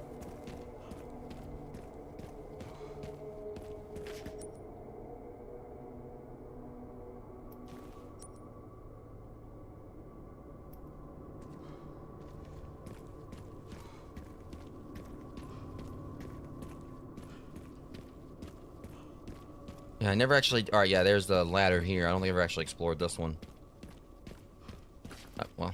A: Yeah, I never actually... Alright, yeah, there's the ladder here. I don't think I've ever actually explored this one. Oh, well.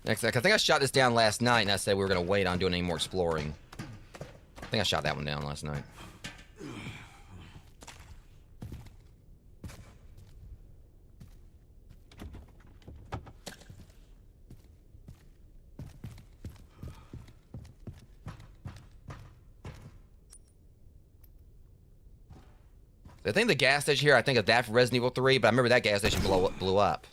A: Next, I think I shot this down last night, and I said we were going to wait on doing any more exploring. I think I shot that one down last night. I think the gas station here, I think of that for Resident Evil 3, but I remember that gas station blew up.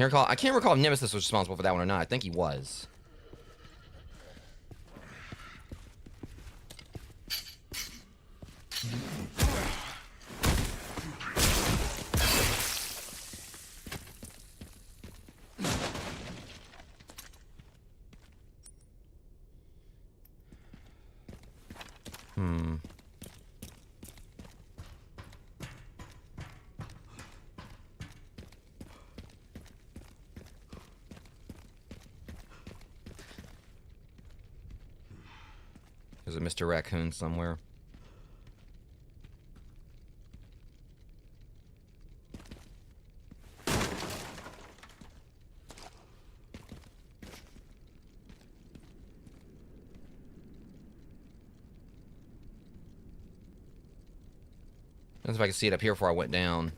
A: I can't recall if Nemesis was responsible for that one or not. I think he was. There's a Mr. Raccoon somewhere. Let's see if I can see it up here before I went down.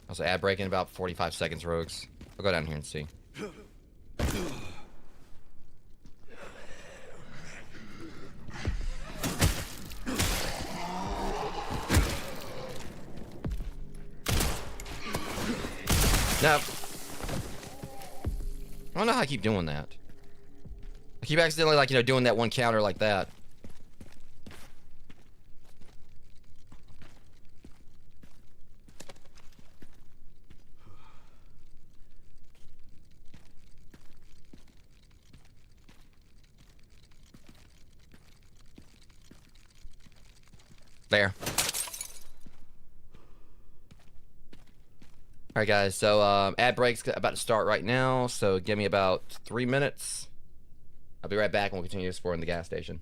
A: Also, ad break in about 45 seconds, Rogues. I'll go down here and see. No. I don't know how I keep doing that. I keep accidentally, like, you know, doing that one counter like that. There. Alright guys, so ad break's about to start right now, so give me about 3 minutes. I'll be right back and we'll continue exploring the gas station.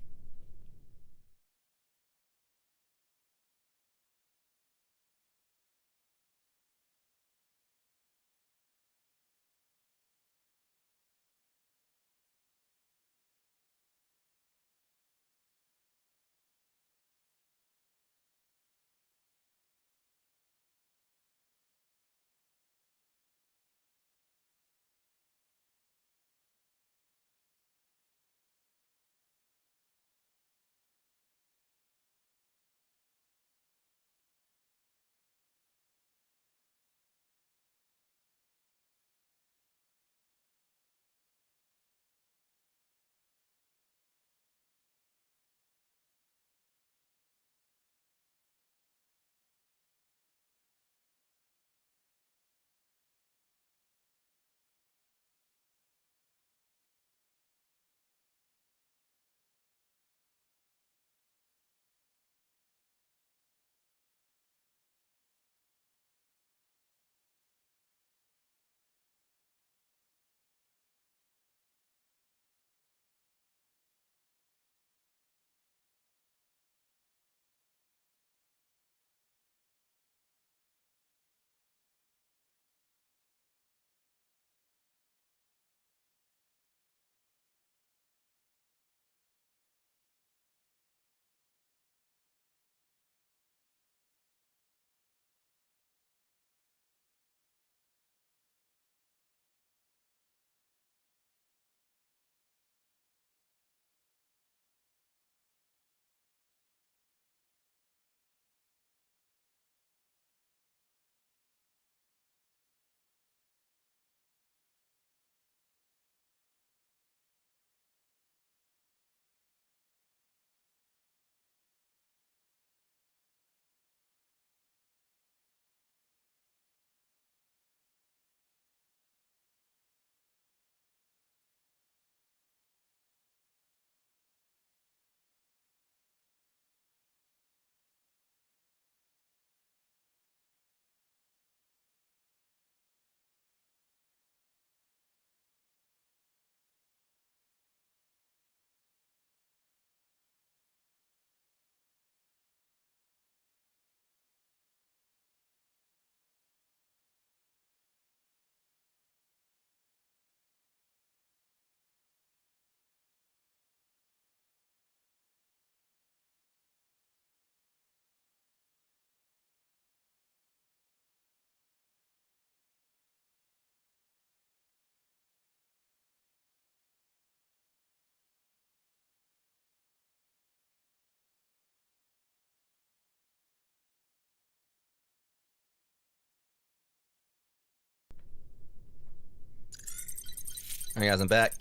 A: Alright guys, I'm back.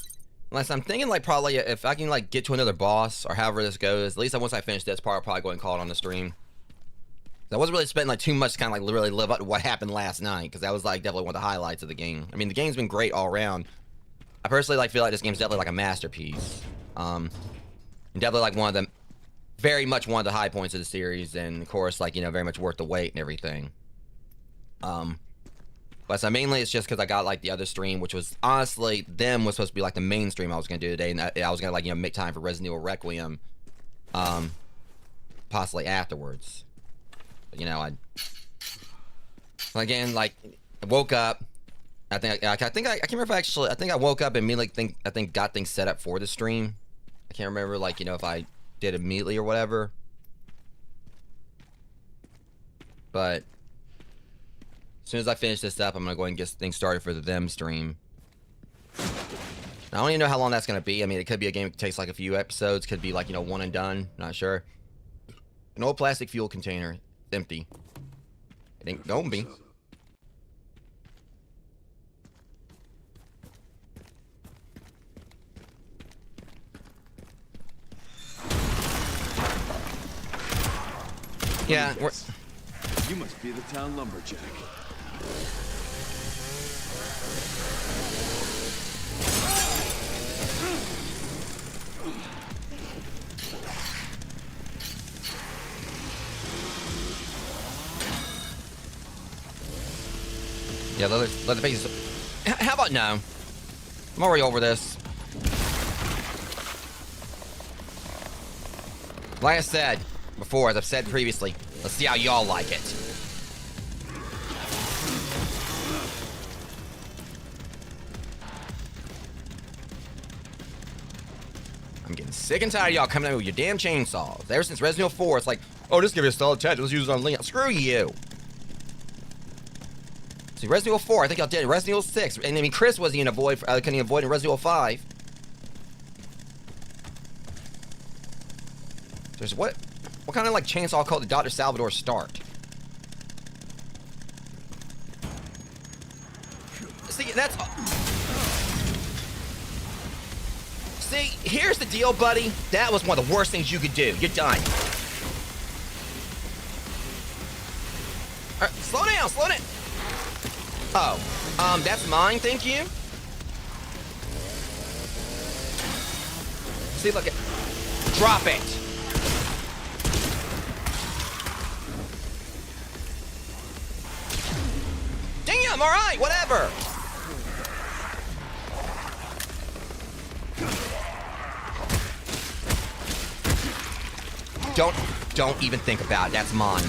A: Unless I'm thinking like probably if I can like get to another boss or however this goes, at least once I finish this part, I'll probably go and call it on the stream. I wasn't really spending like too much to kind of like really live up to what happened last night, because that was like definitely one of the highlights of the game. I mean, the game's been great all around. I personally like feel like this game's definitely like a masterpiece. And definitely like one of the very much one of the high points of the series, and of course like, you know, very much worth the wait and everything. But so mainly it's just because I got like the other stream, which was honestly them was supposed to be like the main stream I was gonna do today, and I was gonna like make time for Resident Evil Requiem, possibly afterwards. But, I again like I woke up. I can't remember if I think I woke up and immediately got things set up for the stream. I can't remember like if I did immediately or whatever. But as soon as I finish this up, I'm gonna go ahead and get things started for the them stream. I don't even know how long that's gonna be. I mean, it could be a game that takes like a few episodes. Could be like one and done. Not sure. An old plastic fuel container, it's empty. It ain't gonna be. Yeah,
B: You must be the town lumberjack.
A: Yeah, let the faces. How about no? I'm already over this. Like I said before, as I've said previously, let's see how y'all like it. I'm getting sick and tired of y'all coming out with your damn chainsaws. Ever since Resident Evil 4, it's like, oh, just give it a solid touch. Let's use it on Leon. Screw you. See, Resident Evil 4, I think y'all did it. Resident Evil 6, and I mean, Chris wasn't even couldn't even avoid in Resident Evil 5. There's what kind of like chainsaw called the Dr. Salvador Start? See, that's... See, here's the deal, buddy. That was one of the worst things you could do. You're done. All right, slow down, slow down. Oh, that's mine, thank you. See, look at... Drop it. Damn, all right, whatever. Don't even think about it. That's mine.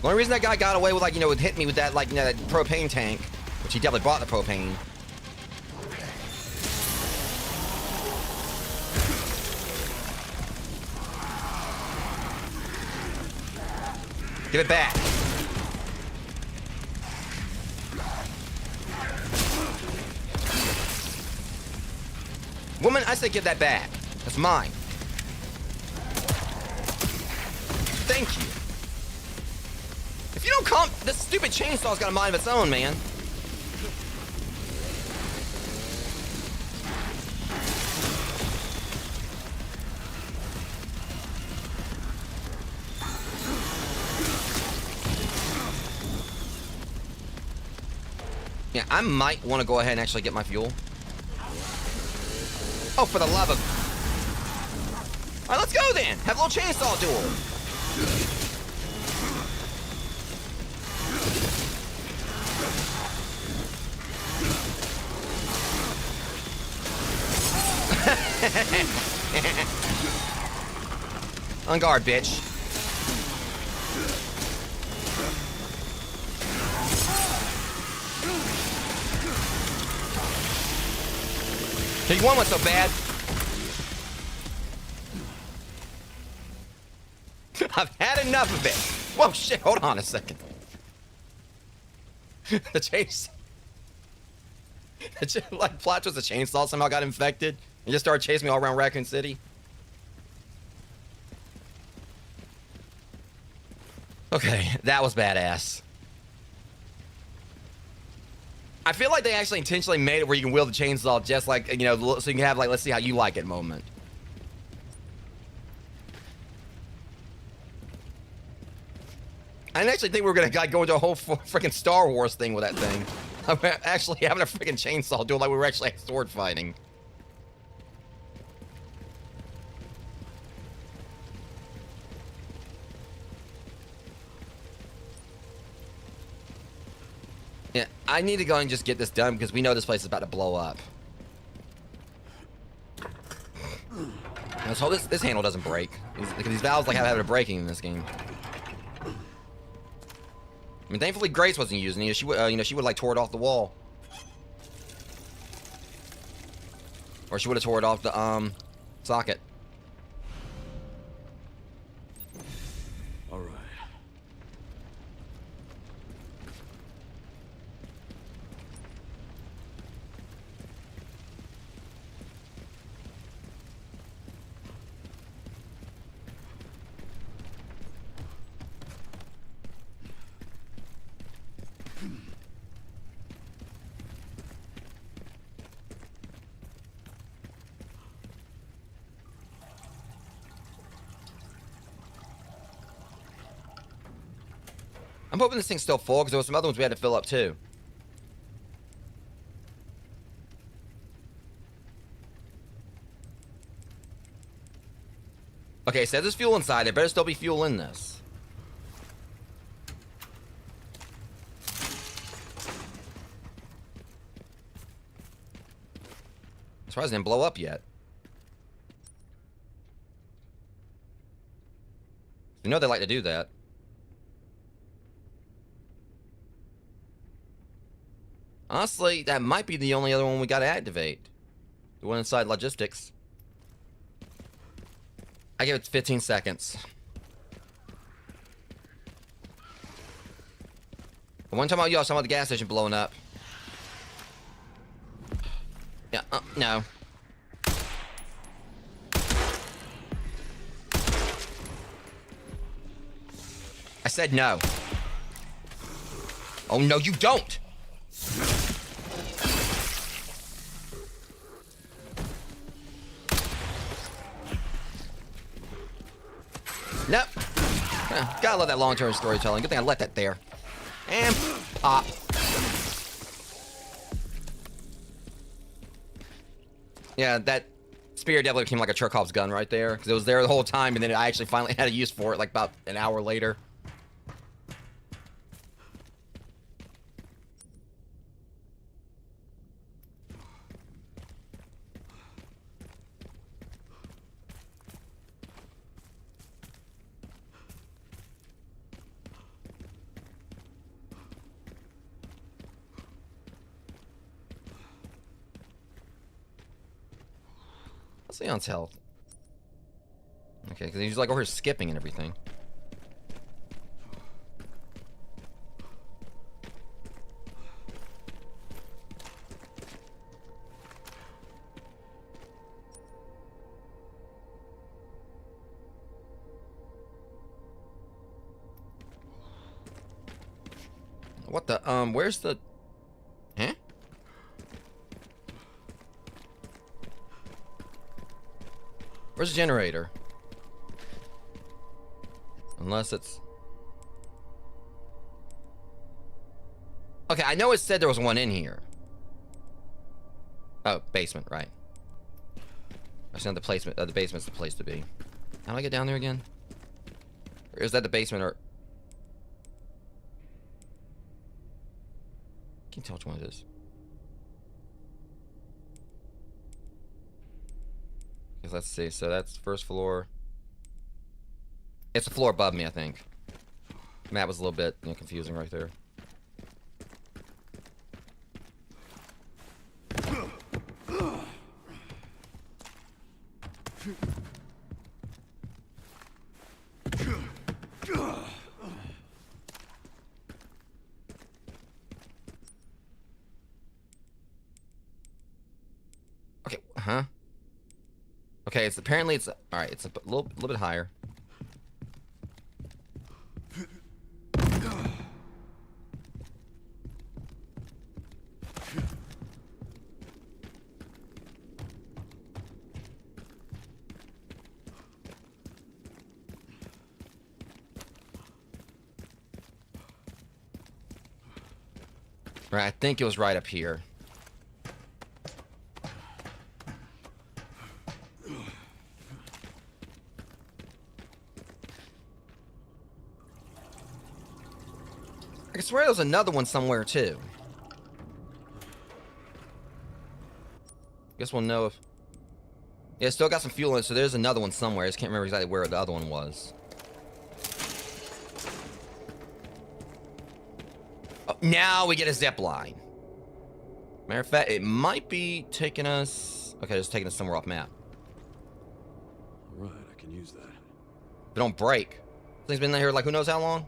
A: The only reason that guy got away with, like, with hitting me with that, like, that propane tank, which he definitely bought the propane. Give it back. Woman, I say give that back. That's mine. Thank you. If you don't calm... This stupid chainsaw's got a mind of its own, man. Yeah, I might want to go ahead and actually get my fuel. Oh, for the love of... All right, let's go then. Have a little chainsaw duel. On guard, bitch. He won one so bad. I've had enough of it. Whoa, shit, hold on a second. The chase... like, Plot was a chainsaw somehow got infected and just started chasing me all around Raccoon City. Okay, that was badass. I feel like they actually intentionally made it where you can wield the chainsaw just like, so you can have, like, let's see how you like it moment. I didn't actually think we were gonna go into a whole freaking Star Wars thing with that thing. I'm actually having a freaking chainsaw duel like we were actually sword fighting. Yeah, I need to go and just get this done because we know this place is about to blow up. Let's hope this handle doesn't break. Because these valves like have a breaking in this game. I mean, thankfully Grace wasn't using it. She would, she would like tore it off the wall, or she would have tore it off the socket.
B: All right.
A: I'm hoping this thing's still full because there were some other ones we had to fill up too. Okay, so there's fuel inside. There better still be fuel in this. I'm surprised it didn't blow up yet. You know they like to do that. Honestly, that might be the only other one we gotta activate. The one inside logistics. I give it 15 seconds. One time I was talking about the gas station blowing up. Yeah, no. I said no. Oh, no, you don't! Nope. Gotta love that long-term storytelling. Good thing I left that there. And pop. Yeah, that spear definitely became like a Chekhov's gun right there. Because it was there the whole time, and then I actually finally had a use for it like about an hour later. What's Leon's health? Okay, because he's like over here skipping and everything. What the, where's the... Huh? Where's the generator? Unless it's... Okay, I know it said there was one in here. Oh, basement, right. That's not the placement. The basement's the place to be. How do I get down there again? Or is that the basement or... Can't tell which one it is. Okay, let's see. So that's first floor. It's a floor above me, I think. Map was a little bit confusing right there. Okay, huh? Okay, it's apparently it's all right. It's a little bit higher. Right, I think it was right up here. I swear there was another one somewhere too. Guess we'll know if... Yeah, still got some fuel in it, so there's another one somewhere. I just can't remember exactly where the other one was. Oh, now we get a zip line. Matter of fact, it might be taking us... Okay, it's taking us somewhere off map.
B: Alright, I can use that.
A: But don't break. This thing's been here like who knows how long?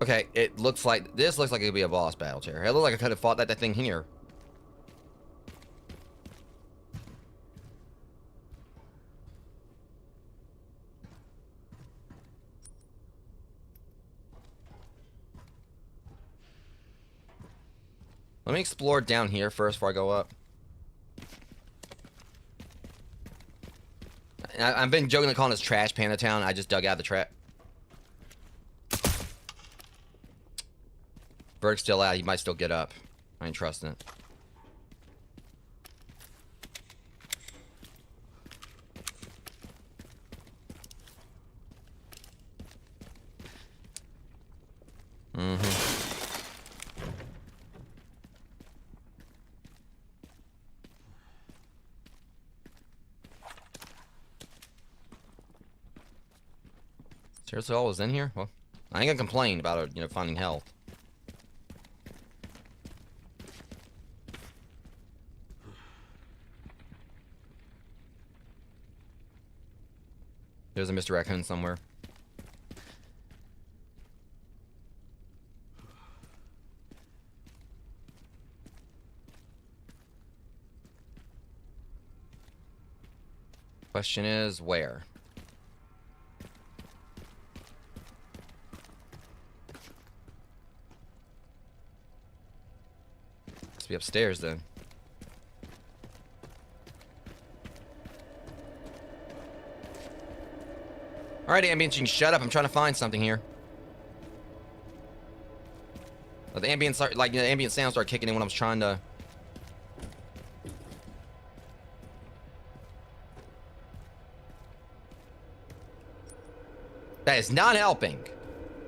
A: Okay, it looks like... This looks like it could be a boss battle chair. It looks like I could have fought that thing here. Let me explore down here first before I go up. I've been jokingly calling this Trash Panda Town. I just dug out the trap. Bird's still out. He might still get up. I ain't trusting it. Seriously, all was in here? Well, I ain't gonna complain about it, finding health. There's a Mr. Raccoon somewhere. Question is, where? Must be upstairs then. Alright, ambient, you can shut up. I'm trying to find something here. The ambient start, the ambient sound started kicking in when I was trying to. That is not helping.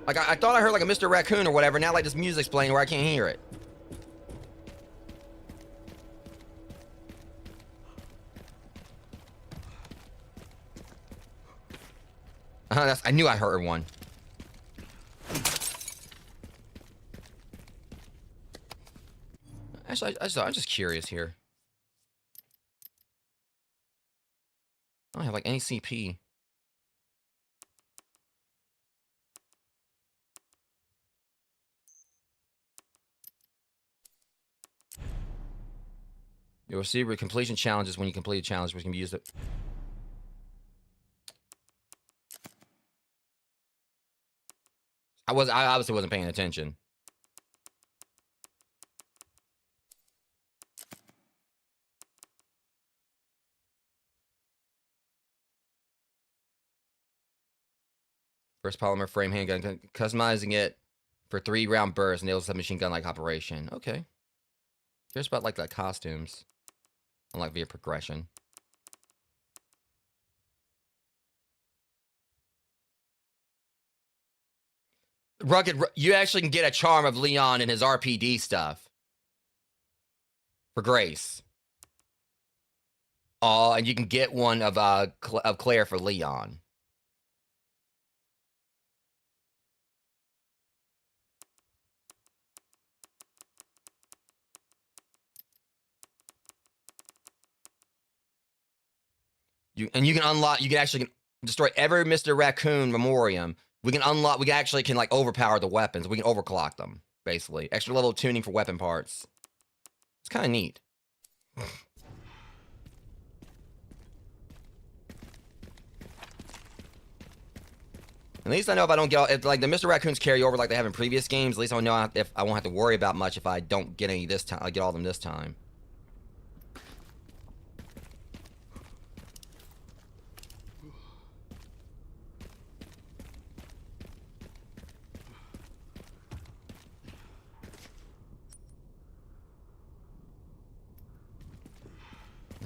A: Like I thought I heard like a Mr. Raccoon or whatever. Now like this music's playing where I can't hear it. I knew I heard one. Actually, I'm just curious here. I don't have like any CP. You'll receive completion challenges when you complete a challenge, which can be used. I obviously wasn't paying attention. First polymer frame handgun, customizing it for 3-round bursts, enables a machine gun-like operation. Okay. Here's about like the costumes, unlike via progression. Rugged, you actually can get a charm of Leon and his RPD stuff for Grace. Oh, and you can get one of Claire for Leon. You can unlock. You can actually destroy every Mr. Raccoon memoriam. We can unlock. We actually can like overpower the weapons. We can overclock them. Basically, extra level tuning for weapon parts. It's kind of neat. At least I know if I don't get all, if like the Mr. Raccoons carry over like they have in previous games. At least I know if I won't have to worry about much if I don't get any this time. I get all of them this time.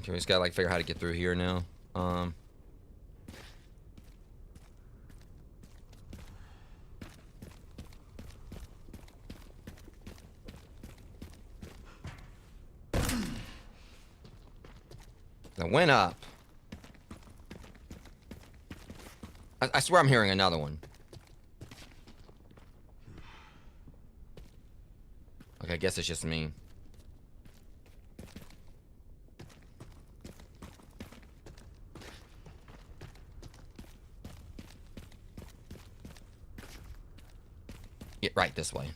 A: Okay, we just gotta like figure out how to get through here now. I went up. I swear I'm hearing another one. Okay, I guess it's just me. Get right this way.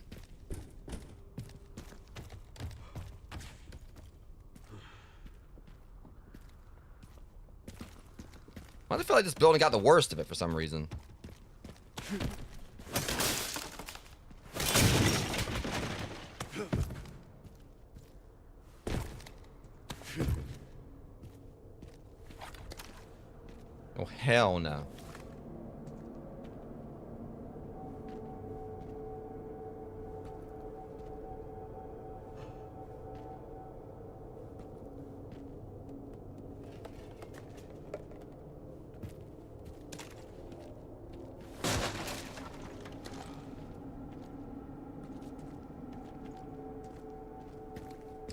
A: Why do I feel like this building got the worst of it for some reason? Oh, hell no.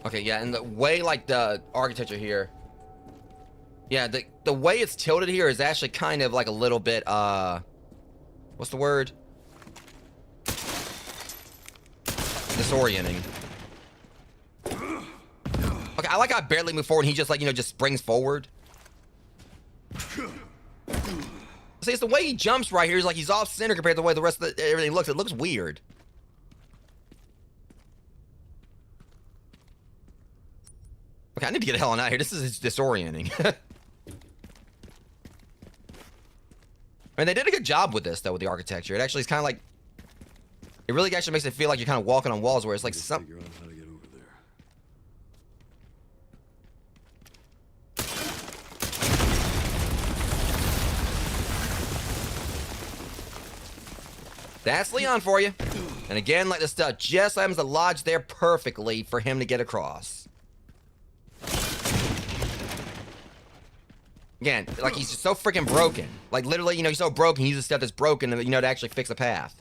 A: Okay, yeah, and the way, like, the architecture here... Yeah, the way it's tilted here is actually kind of, like, a little bit, what's the word? Disorienting. Okay, I like how I barely move forward and he just, like, you know, just springs forward. See, it's the way he jumps right here. He's like, he's off-center compared to the way the rest of everything looks. It looks weird. Okay, I need to get the hell out of here. This is disorienting. I mean, they did a good job with this, though, with the architecture. It actually is kind of like... It really actually makes it feel like you're kind of walking on walls, where it's like some...
B: Figure out how to get over there.
A: That's Leon for you. And again, like this stuff just happens to lodge there perfectly for him to get across. Again, like he's just so freaking broken. Like literally, you know, he's so broken, he uses stuff that's broken, you know, to actually fix a path.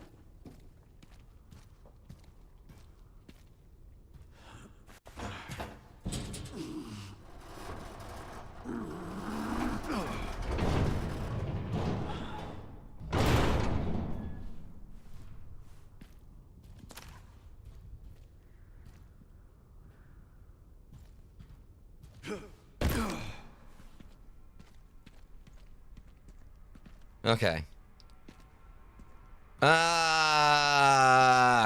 A: Okay.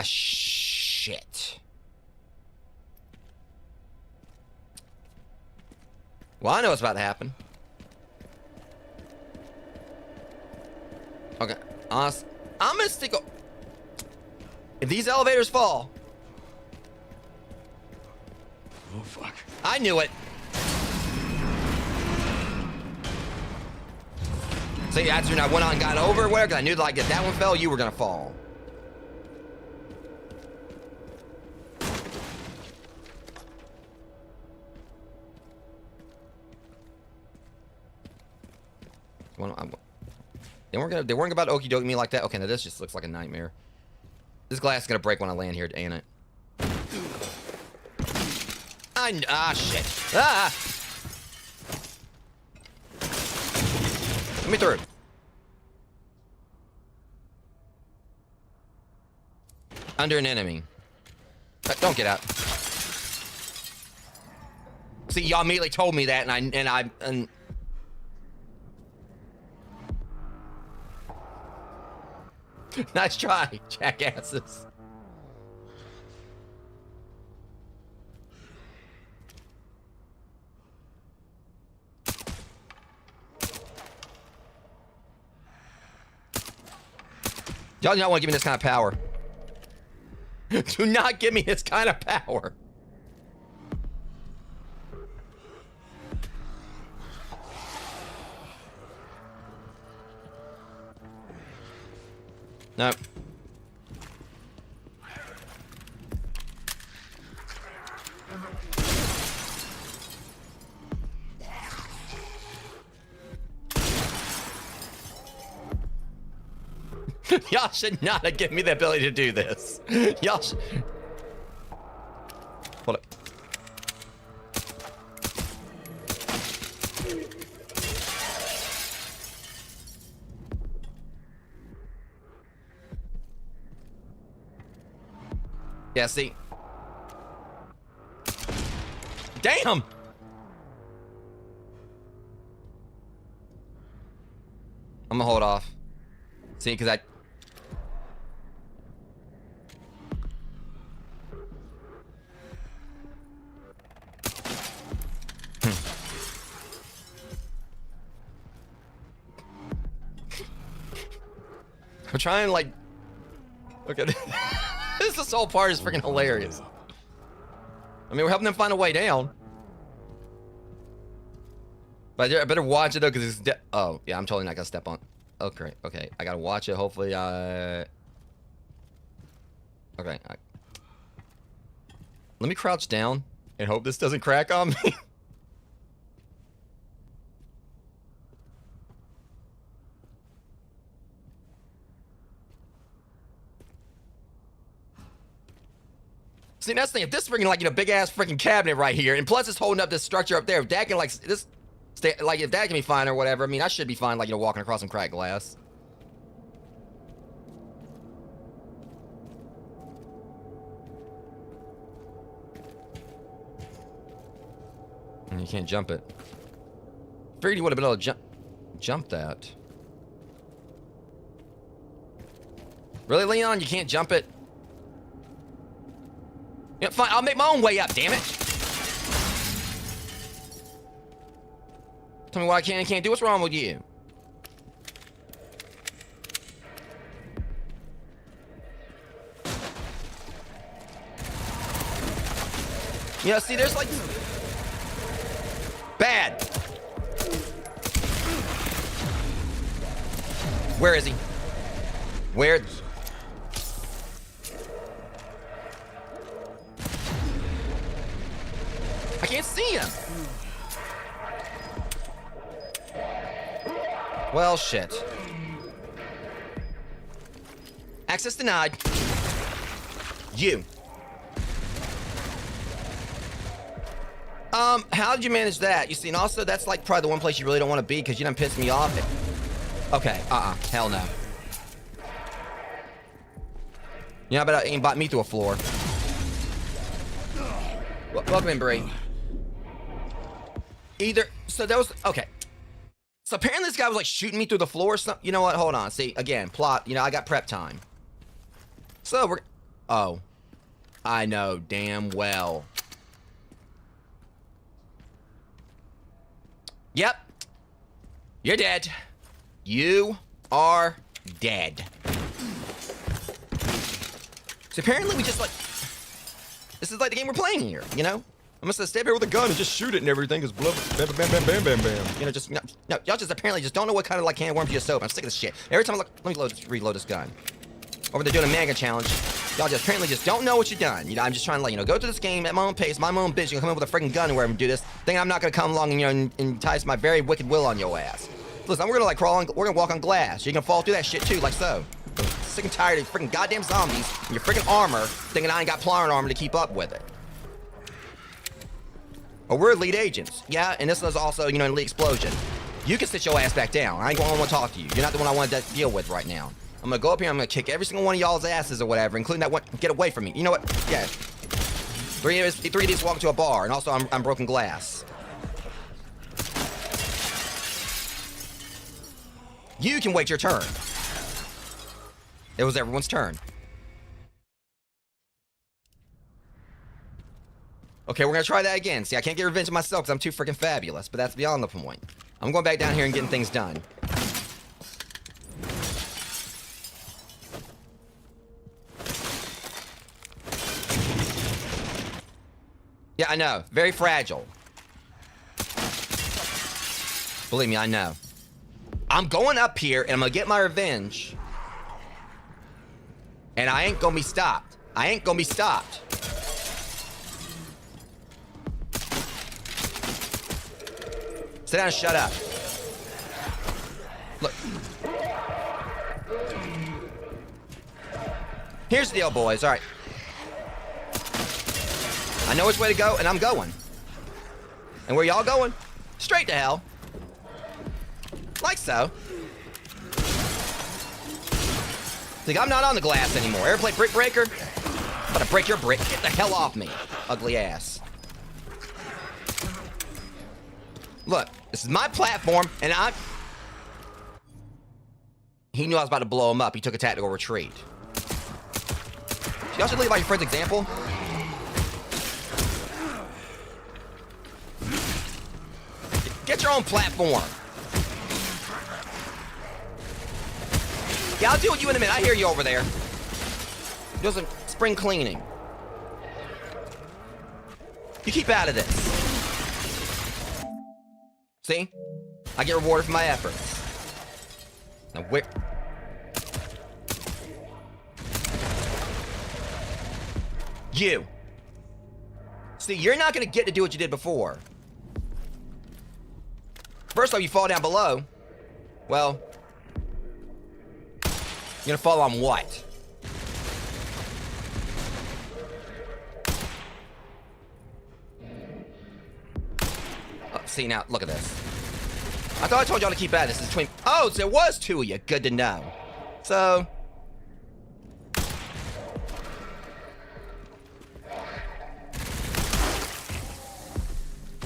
A: Shit. Well, I know what's about to happen. Okay. I'm gonna stick... If these elevators fall...
B: Oh, fuck.
A: I knew it. See, that's when I went on and got over where, because I knew like if that one fell, you were gonna fall. They weren't about okie dokie me like that. Okay, now this just looks like a nightmare. This glass is gonna break when I land here, ain't it? Shit. Ah! Let me through. Under an enemy. Don't get out. See, y'all immediately told me that, and nice try, jackasses. Y'all do not want to give me this kind of power. Do not give me this kind of power. Nope. Y'all should not have given me the ability to do this. Y'all should... Hold up. Yeah, see. Damn! I'm gonna hold off. See, because I... I'm trying, like... Okay. This whole part is freaking hilarious. I mean, we're helping them find a way down. But I better watch it, though, because it's... Oh, yeah, I'm totally not gonna step on... Okay, okay. I gotta watch it. Hopefully, Okay. Let me crouch down and hope this doesn't crack on me. See, that's the thing. If this freaking, like, you know, big ass freaking cabinet right here, and plus it's holding up this structure up there, if that can, like, this, like, if that can be fine or whatever, I mean, I should be fine, like, you know, walking across some cracked glass. And you can't jump it. Figured you would have been able to jump that. Really, Leon? You can't jump it? Yeah, fine. I'll make my own way up, damn it. Tell me what I can and can't do. What's wrong with you? Yeah, see, there's like... Bad. Where is he? Where? I can't see him. Well, shit. Access denied. You. How did you manage that? You see, and also that's like probably the one place you really don't want to be because you done pissed me off. Okay, hell no. You know, I bet aimbot me through a floor. Welcome in, Bree. So there was, okay. So apparently this guy was like shooting me through the floor or something. You know what? Hold on. See, again, plot. You know, I got prep time. So we're, oh. I know damn well. Yep. You're dead. You are dead. So apparently we just like... This is like the game we're playing here, you know? I'm just gonna stay here with a gun and just shoot it and everything is blah, bam, bam, bam, bam, bam, bam. You know, just... No, y'all just apparently just don't know what kind of like can of worms you just open. I'm sick of this shit. Every time I look... Let me reload this gun. Over there doing a mega challenge. Y'all just apparently just don't know what you've done. You know, I'm just trying to, like, you know, go through this game at my own pace, my own bitch. You come in with a freaking gun and wherever and do this. Thinking I'm not gonna come along and, you know, and entice my very wicked will on your ass. Listen, we're gonna, like, crawl on, we're gonna walk on glass. You're gonna fall through that shit, too, like so. Sick and tired of freaking goddamn zombies and your freaking armor, thinking I ain't got plowing armor to keep up with it. Well, we're elite agents. Yeah, and this is also, you know, an elite explosion. You can sit your ass back down. I ain't gonna want to talk to you. You're not the one I want to deal with right now. I'm gonna go up here, I'm gonna kick every single one of y'all's asses or whatever, including that one. Get away from me. You know what? Yeah. Three of these walk to a bar, and also I'm broken glass. You can wait your turn. It was everyone's turn. Okay, we're gonna try that again. See, I can't get revenge on myself because I'm too freaking fabulous, but that's beyond the point. I'm going back down here and getting things done. Yeah, I know. Very fragile. Believe me, I know. I'm going up here, and I'm gonna get my revenge. And I ain't gonna be stopped. I ain't gonna be stopped. Sit down and shut up. Look. Here's the deal, boys. All right. I know which way to go, and I'm going. And where y'all going? Straight to hell. Like so. See, I'm not on the glass anymore. Ever play Brick Breaker? I'm gonna break your brick. Get the hell off me, ugly ass. Look, this is my platform, and He knew I was about to blow him up. He took a tactical retreat. Y'all should lead by your friend's example. Get your own platform. Yeah, I'll deal with you in a minute. I hear you over there. Do some spring cleaning. You keep out of this. See? I get rewarded for my efforts. Now where... You. See, you're not gonna get to do what you did before. First off, you fall down below. Well... You're gonna fall on what? Oh, see, now, look at this. I thought I told y'all to keep at this. It's between... Oh, so there was two of you. Good to know. So...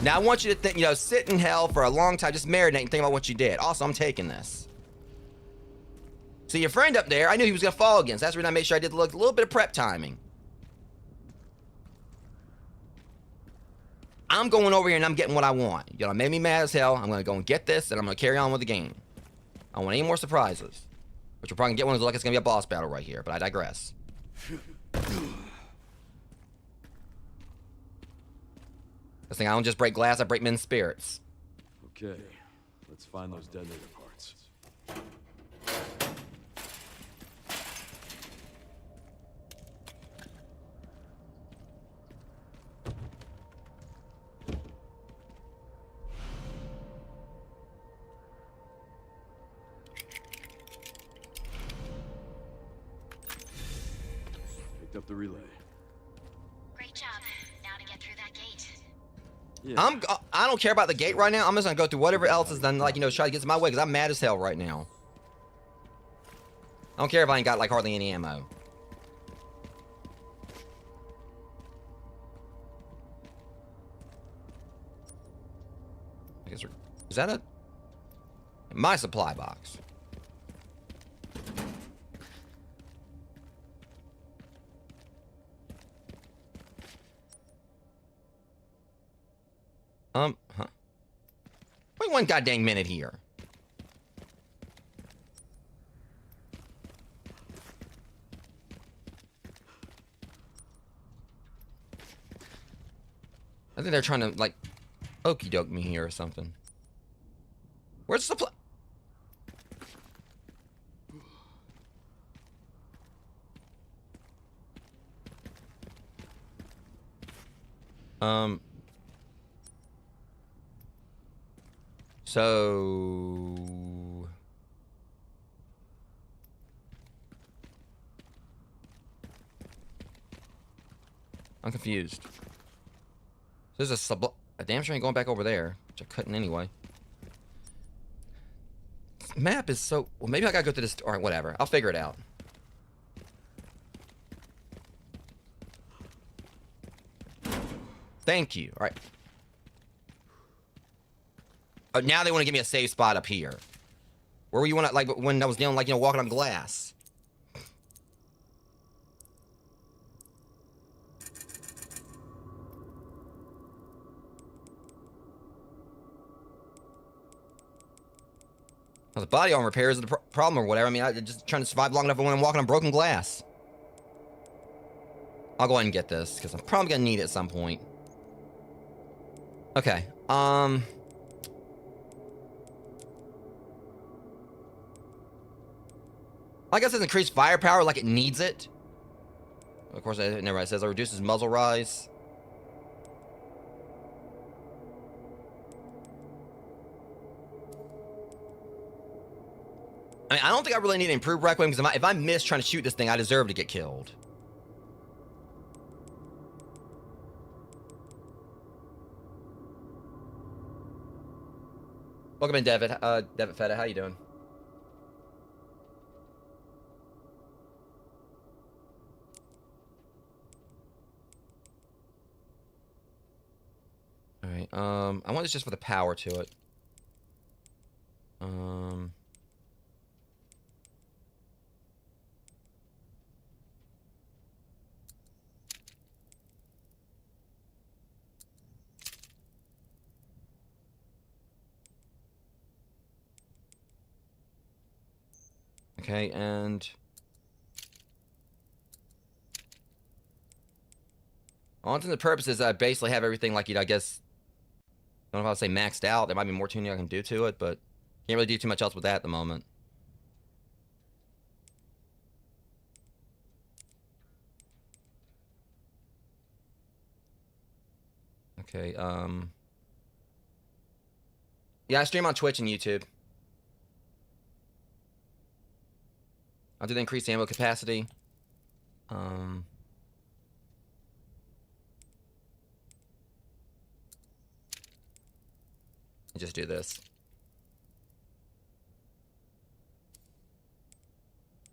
A: Now, I want you to think, sit in hell for a long time, just marinate and think about what you did. Also, I'm taking this. See, your friend up there, I knew he was going to fall against. That's the reason I made sure I did a little bit of prep timing. I'm going over here and I'm getting what I want. You made me mad as hell. I'm going to go and get this, and I'm going to carry on with the game. I don't want any more surprises. But you're probably going to get one of those like it's going to be a boss battle right here, but I digress. This thing, I don't just break glass, I break men's spirits.
B: Okay, let's find those detonator parts. Picked up the relay.
C: Great job. Now to get through that gate.
B: Yeah.
A: I don't care about the gate right now. I'm just gonna go through whatever else is done, try to get to my way, because I'm mad as hell right now. I don't care if I ain't got, hardly any ammo. I guess is that my supply box? Huh? Wait one goddamn minute here. I think they're trying to, okey doke me here or something. Where's the supply? So... I'm confused. There's a damn sure ain't going back over there, which I couldn't anyway. This map is so... Well, maybe I gotta go through this... Alright, whatever. I'll figure it out. Thank you. Alright. Oh, now they want to give me a safe spot up here. Where were you when I was dealing, walking on glass? The body armor repair is the problem or whatever. I mean, I'm just trying to survive long enough when I'm walking on broken glass. I'll go ahead and get this, because I'm probably going to need it at some point. Okay, I guess it's increased firepower like it needs it. Of course, it never says it reduces muzzle rise. I mean, I don't think I really need to improve Requiem, because if I miss trying to shoot this thing, I deserve to get killed. Welcome in, David. David Feta, how you doing? All right. I want this just for the power to it. Okay, and all intents and purposes, I basically have everything like, I guess, I don't know if I'll say maxed out. There might be more tuning I can do to it, but can't really do too much else with that at the moment. Okay, yeah, I stream on Twitch and YouTube. I'll do the increased ammo capacity. And just do this.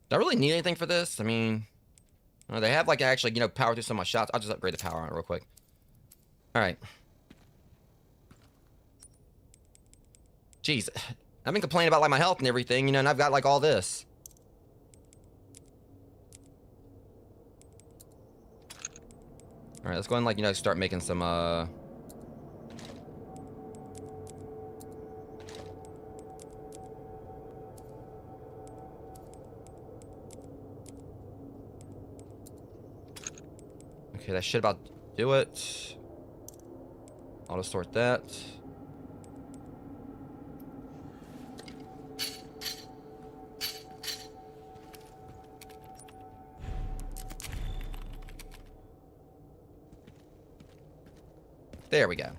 A: Do I really need anything for this? I mean, they have like actually, power through some of my shots. I'll just upgrade the power on it real quick. All right. Jeez, I've been complaining about like my health and everything, and I've got like all this. All right, let's go and like, start making some okay, that should about do it. Auto sort that. There we go.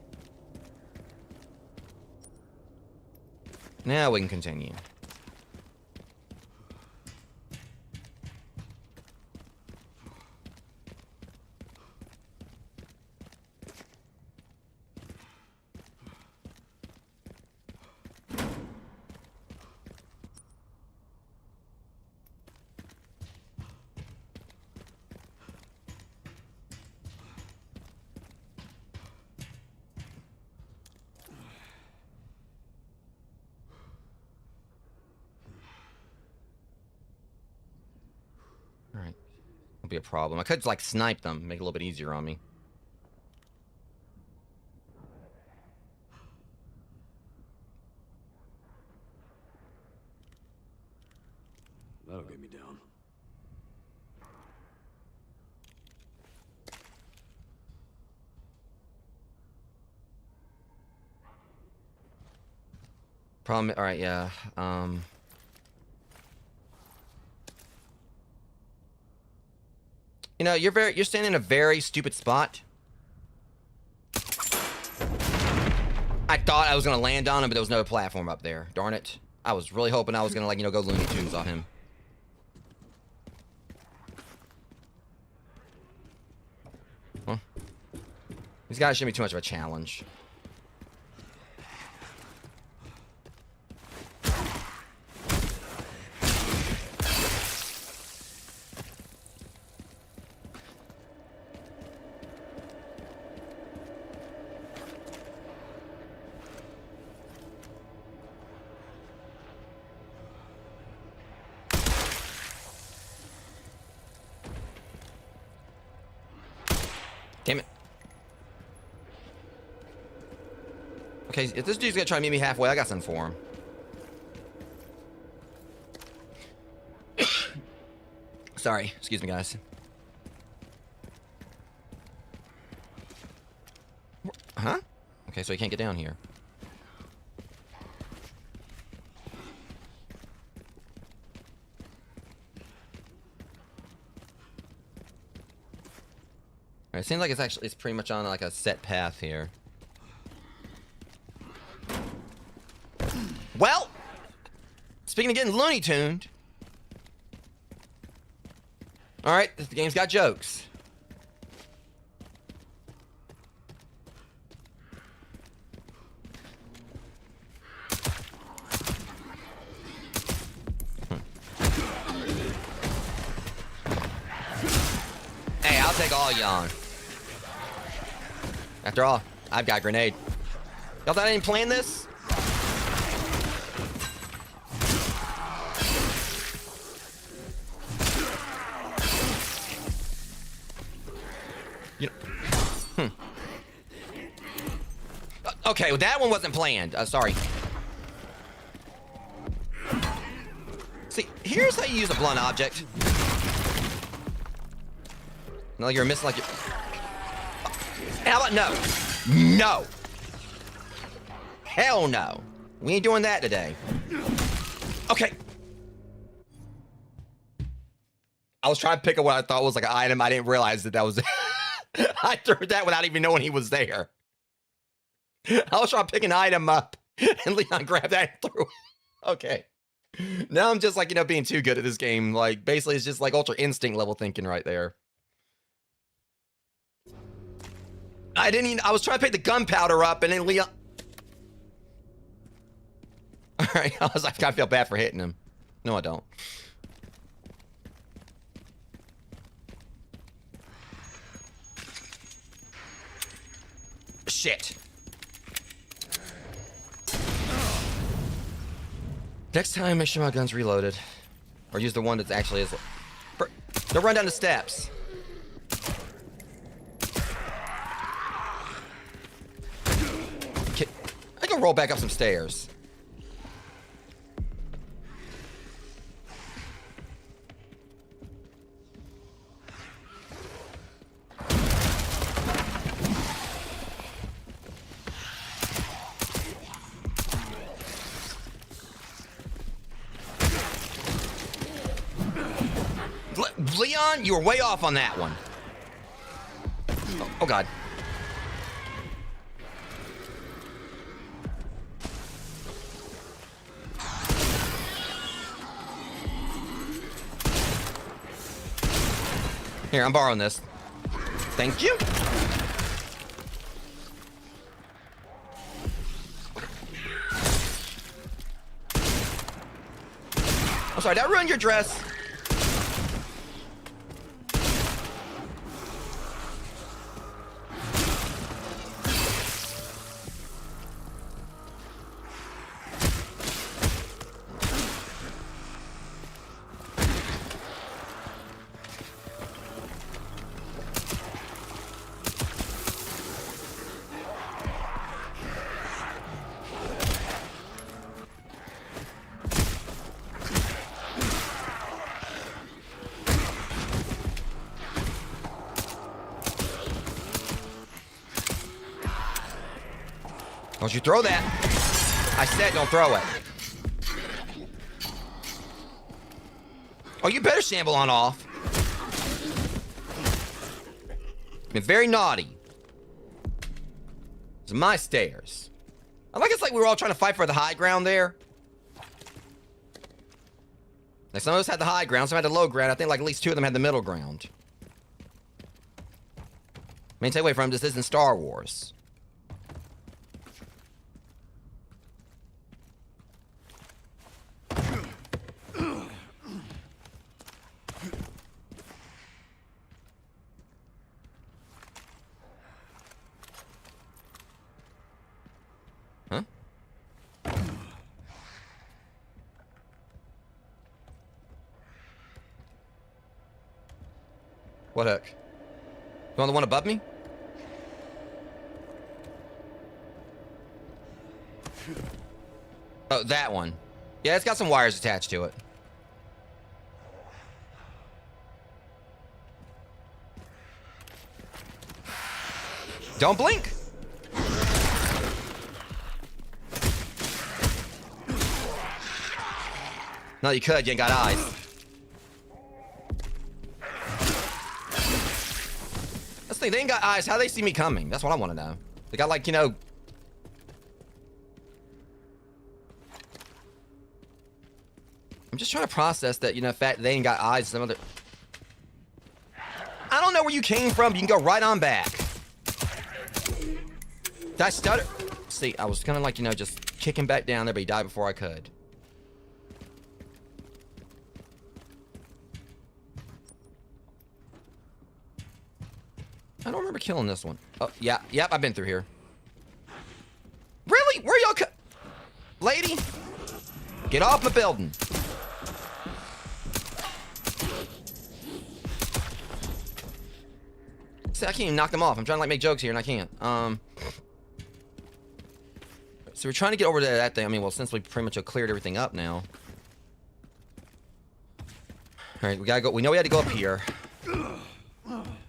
A: Now we can continue. Alright. Won't be a problem. I could like snipe them, make it a little bit easier on me.
B: That'll get me down.
A: Problem, alright, yeah. You're standing in a very stupid spot. I thought I was gonna land on him, but there was no platform up there. Darn it. I was really hoping I was gonna, like, go Looney Tunes on him. Huh? These guys shouldn't be too much of a challenge. Damn it. Okay, if this dude's gonna try to meet me halfway, I got something for him. Sorry. Excuse me, guys. Huh? Okay, so he can't get down here. It seems like it's pretty much on like a set path here. Well, Speaking of getting Looney Tuned. Alright, the game's got jokes. Hey, I'll take all y'all. After all, I've got a grenade. Y'all thought I didn't plan this? You know, okay, well, that one wasn't planned. Sorry. See, here's how you use a blunt object. No, you're missing like you. How about no? No. Hell no. We ain't doing that today. Okay. I was trying to pick up what I thought was like an item. I didn't realize that was. I threw that without even knowing he was there. I was trying to pick an item up, and Leon grabbed that and threw it. Okay. Now I'm just like, you know, being too good at this game. Like, basically, it's just like ultra instinct level thinking right there. I didn't even, I was trying to pick the gunpowder up, and then Leon. Alright, I was like, I feel bad for hitting him. No, I don't. Shit. Next time, make sure my gun's reloaded. Or use the one that's actually is. Don't run down the steps. I can roll back up some stairs. Leon, you were way off on that one. Oh God. Here, I'm borrowing this. Thank you. I'm sorry, did I ruin your dress? Don't you throw that. I said don't throw it. Oh, you better shamble on off. Been very naughty. It's my stairs. I like it's like we were all trying to fight for the high ground there. Like some of us had the high ground, some had the low ground. I think like at least two of them had the middle ground. Main takeaway from this isn't Star Wars. What heck? You want the one above me? Oh, that one. Yeah, it's got some wires attached to it. Don't blink. No, you could. You ain't got eyes. That's the thing. They ain't got eyes. How do they see me coming? That's what I want to know. They got like, you know... I'm just trying to process that, you know, the fact they ain't got eyes. Some other. I don't know where you came from. But you can go right on back. Did I stutter? See, I was kind of like, you know, just kicking back down there, but he died before I could. I don't remember killing this one. Oh, yeah. Yep, I've been through here. Really? Where y'all Lady? Get off my building. See, I can't even knock them off. I'm trying to, like, make jokes here, and I can't. So we're trying to get over to that thing. I mean, well, since we pretty much have cleared everything up now. All right, we gotta go. We know we had to go up here. So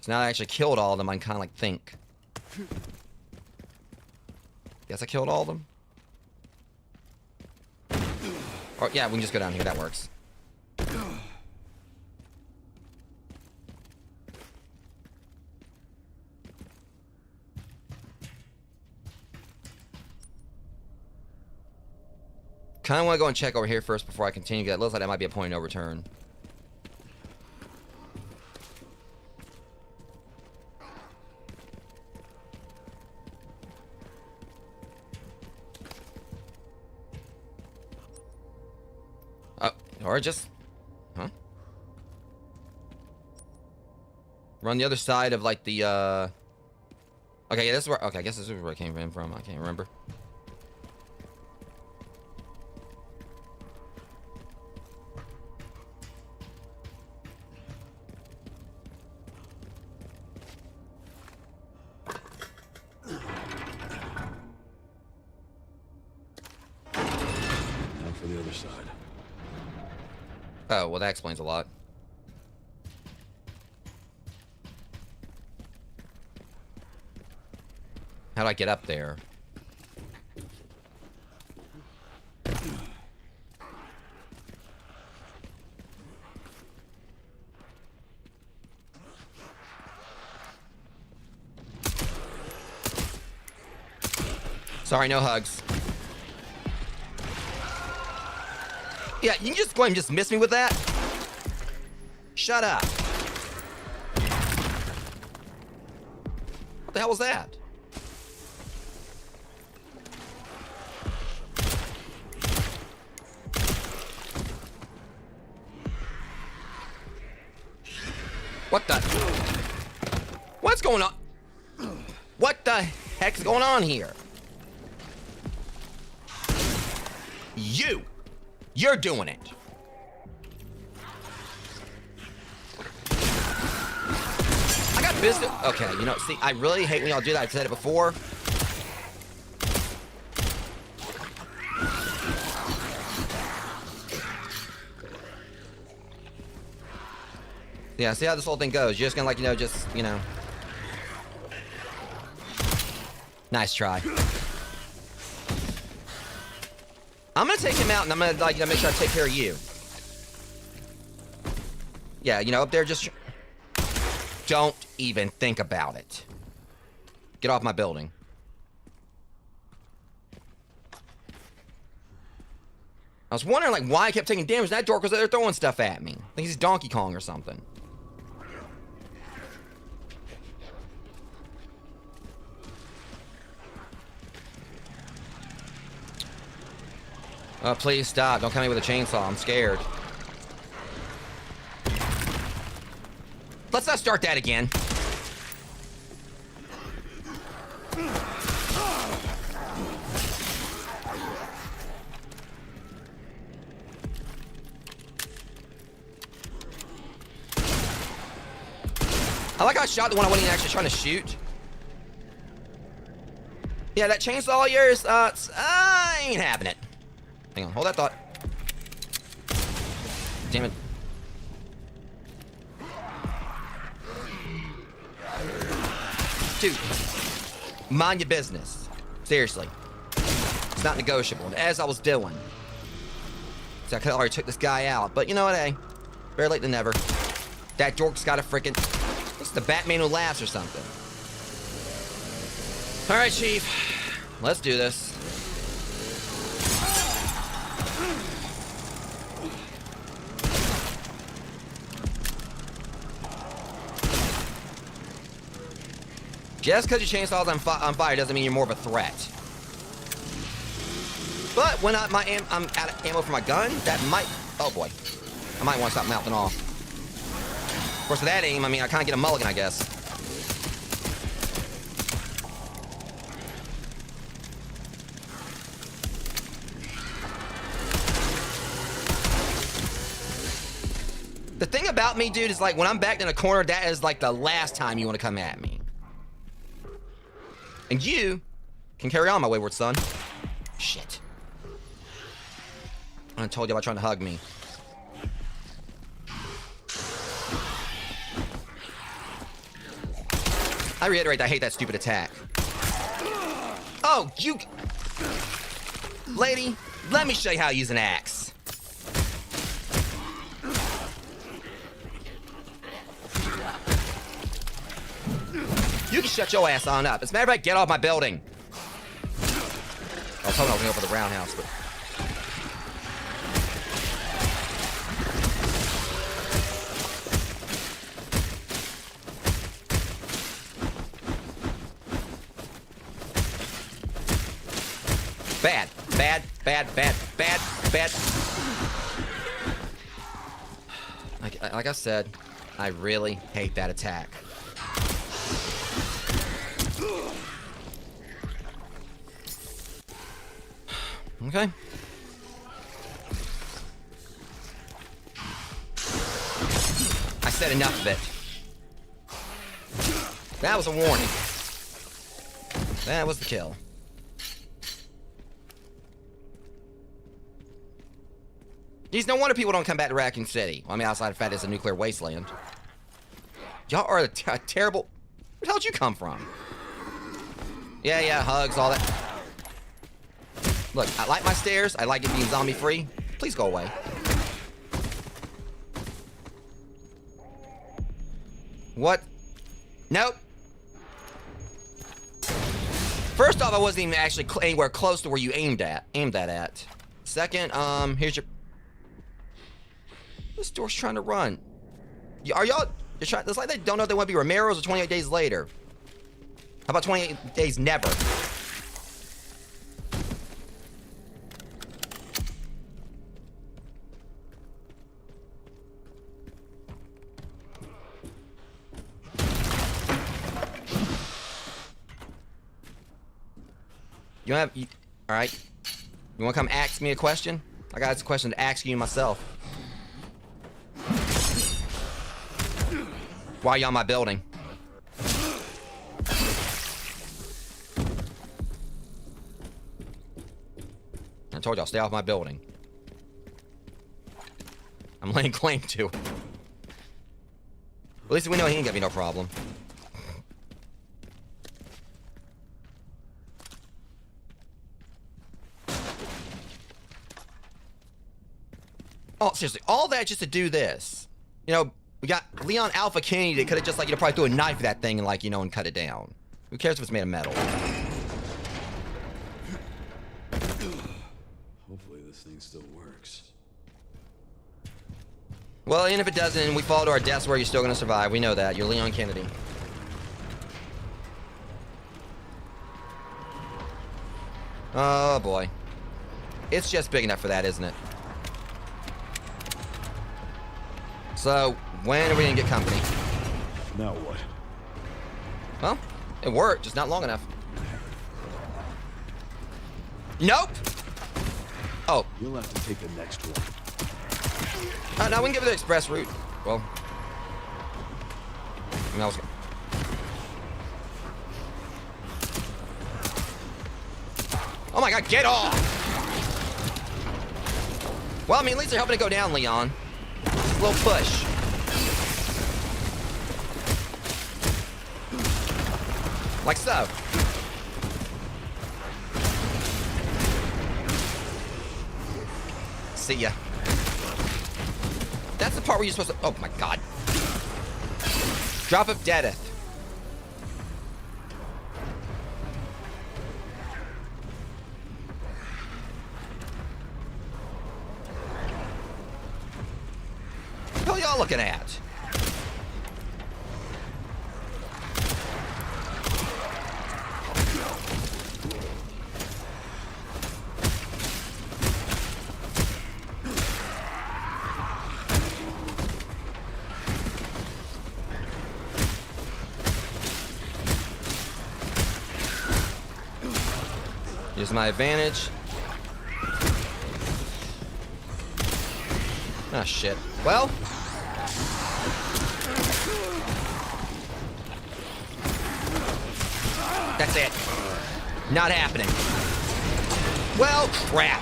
A: now I actually killed all of them. I can kind of, like, think. Guess I killed all of them. Or, yeah, we can just go down here. That works. Kind of want to go and check over here first before I continue. That looks like that might be a point of no return. Or just... Huh? Run the other side of, like, the, Okay, yeah, this is where... Okay, I guess this is where I came in from. I can't remember.
B: Now for the other side.
A: Oh, well, that explains a lot. How do I get up there? Sorry, no hugs. Yeah, you can just go ahead and just miss me with that. Shut up. What the hell was that? What the? What's going on? What the heck's going on here? You're doing it. I got business. Okay, you know, see, I really hate when y'all do that. I've said it before. Yeah, see how this whole thing goes. You're just gonna, like, you know, just, you know. Nice try. I'm gonna take him out, and I'm gonna, like, you know, make sure I take care of you. Yeah, you know, up there, just... Don't even think about it. Get off my building. I was wondering, like, why I kept taking damage. That dork was there throwing stuff at me. I think he's Donkey Kong or something. Oh, please stop. Don't come in with a chainsaw. I'm scared. Let's not start that again. I like how I shot the one I wasn't even actually trying to shoot. Yeah, that chainsaw of yours, I ain't having it. Hang on, hold that thought. Damn it. Dude, mind your business. Seriously. It's not negotiable. And as I was doing. So I could have already took this guy out. But you know what, hey. Better late than never. That dork's got a freaking... It's the Batman who laughs or something. Alright, Chief. Let's do this. Just because your chainsaw's on fire doesn't mean you're more of a threat. But when I'm out of ammo for my gun, that might... Oh, boy. I might want to stop mouthing off. Of course, with that aim, I mean, I kind of get a mulligan, I guess. The thing about me, dude, is like when I'm backed in a corner, that is like the last time you want to come at me. And you can carry on, my wayward son. Shit. I told you about trying to hug me. I reiterate, I hate that stupid attack. Oh, you... Lady, let me show you how to use an axe. You can shut your ass on up. As a matter of fact, get off my building. I was hoping I was going to go for the roundhouse, but... Bad. Bad, bad, bad, bad, bad. Like I said, I really hate that attack. Okay. I said enough of it. That was a warning. That was the kill. Geez, no wonder people don't come back to Raccoon City. Well, I mean, outside of the fact it's a nuclear wasteland. Y'all are a terrible... Where the hell did you come from? Yeah, hugs, all that. Look, I like my stairs. I like it being zombie-free. Please go away. What? Nope. First off, I wasn't even actually anywhere close to where you aimed that at. Second, here's your... This door's trying to run. Are y'all... It's like they don't know if they want to be Romero's or 28 days later. How about 28 days never? Alright. You wanna come ask me a question? I got this question to ask you myself. Why are you on my building? I told y'all, stay off my building. I'm laying claim to it. At least we know he ain't gonna be no problem. Oh, seriously, all that just to do this. You know, we got Leon Alpha Kennedy that could have just, like, you know, probably threw a knife at that thing and, like, you know, and cut it down. Who cares if it's made of metal?
B: Hopefully this thing still works.
A: Well, even if it doesn't, and we fall to our deaths where you're still gonna survive. We know that. You're Leon Kennedy. Oh, boy. It's just big enough for that, isn't it? So, when are we gonna get company?
B: Now what?
A: Well, it worked, just not long enough. Nope! Oh.
B: You'll have to take the next one.
A: No, we can give it the express route. Well. I mean, I was... Oh my god, get off! Well, I mean, at least they're helping it go down, Leon. A little push. Like so. See ya. That's the part where you're supposed to... Oh my god. Drop of deadeth. What are y'all looking at? Use my advantage. Ah, shit. Well. That's it. Not happening. Well, crap.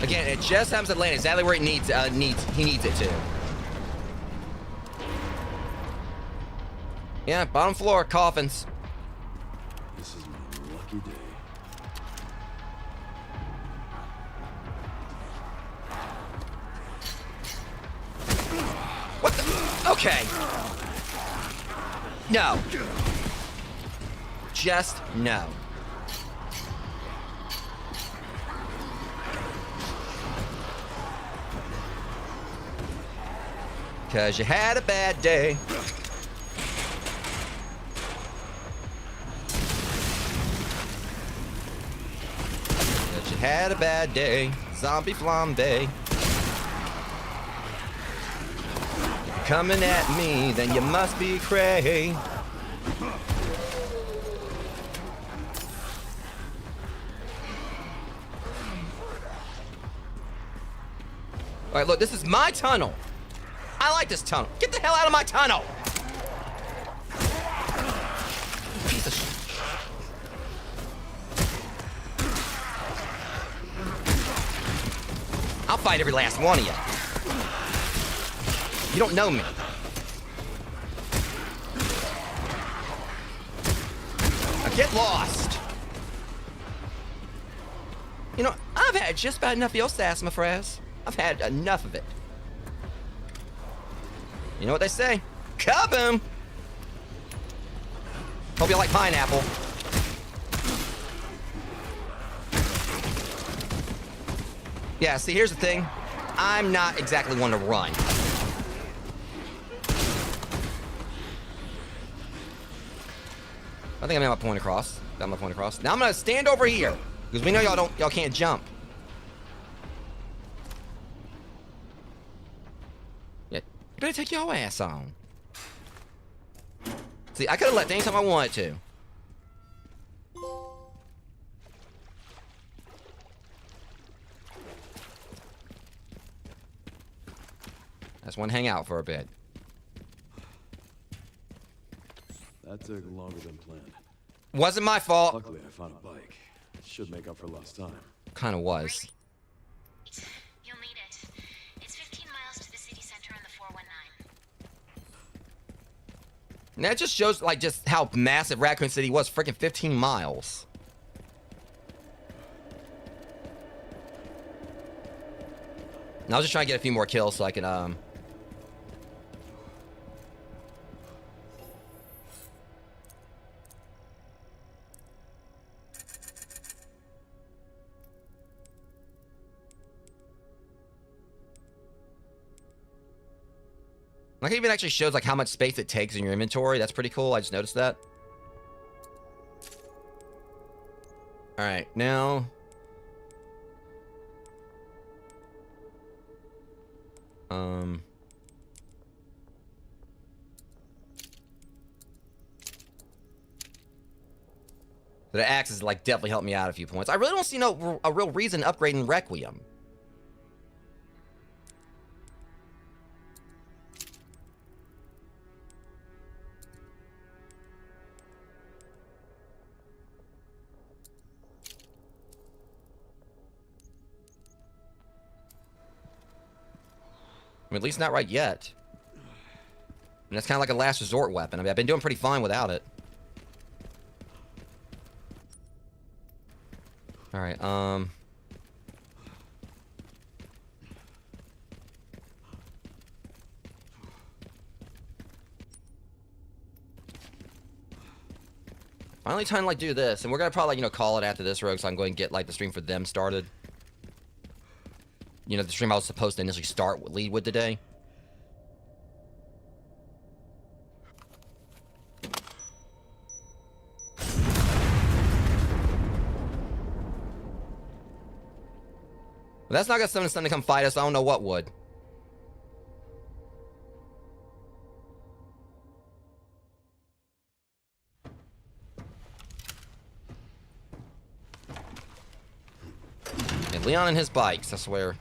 A: Again, it just happens to land exactly where it needs. He needs it to. Yeah, bottom floor, coffins.
B: This is my lucky day.
A: What the? Okay. No. Just no. Cause you had a bad day. Cause you had a bad day. Zombie flambe. Coming at me, then you must be cray. Alright, look, this is my tunnel. I like this tunnel. Get the hell out of my tunnel! Piece of shit. I'll fight every last one of you. You don't know me. Now get lost. You know, I've had just about enough of your sass, my friends. I've had enough of it. You know what they say? Kaboom! Hope you like pineapple. Yeah, see, here's the thing. I'm not exactly one to run. I think I made my point across. Got my point across. Now I'm gonna stand over here because we know y'all can't jump. Yeah, you better take your ass on. See, I could have left anytime I wanted to. I just want to hang out for a bit.
B: That took longer than planned.
A: Wasn't my fault.
B: Luckily, I found a bike. Should make up for lost time.
A: Kind of was.
C: You'll need it. It's 15 miles to the city center on the 419.
A: And that just shows, like, just how massive Raccoon City was. Freaking 15 miles. And I was just trying to get a few more kills so I could, Like, it even actually shows, like, how much space it takes in your inventory. That's pretty cool. I just noticed that. Alright, now... The axe has, like, definitely helped me out a few points. I really don't see a real reason upgrading Requiem. I mean, at least not right yet. And that's kind of like a last resort weapon. I mean, I've been doing pretty fine without it. Alright, finally time to, like, do this. And we're gonna probably, like, you know, call it after this, Rogue, so I'm going to get, like, the stream for them started. You know, the stream I was supposed to initially lead with today. But that's not gonna summon something to come fight us. I don't know what would. Leon and his bikes, I swear.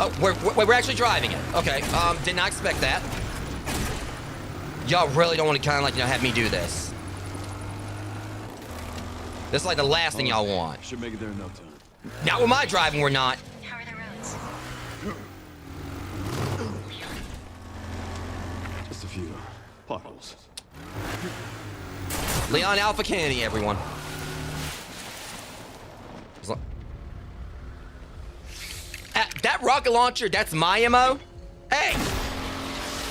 A: Oh, we're actually driving it. Okay, did not expect that. Y'all really don't want to kind of like, have me do this. This is like the last thing y'all want.
B: Should make it there in no time.
A: Not with my driving, we're not.
C: How are the roads?
B: Just a few potholes.
A: Leon Alpha Kennedy, everyone. That rocket launcher, that's my MO? Hey!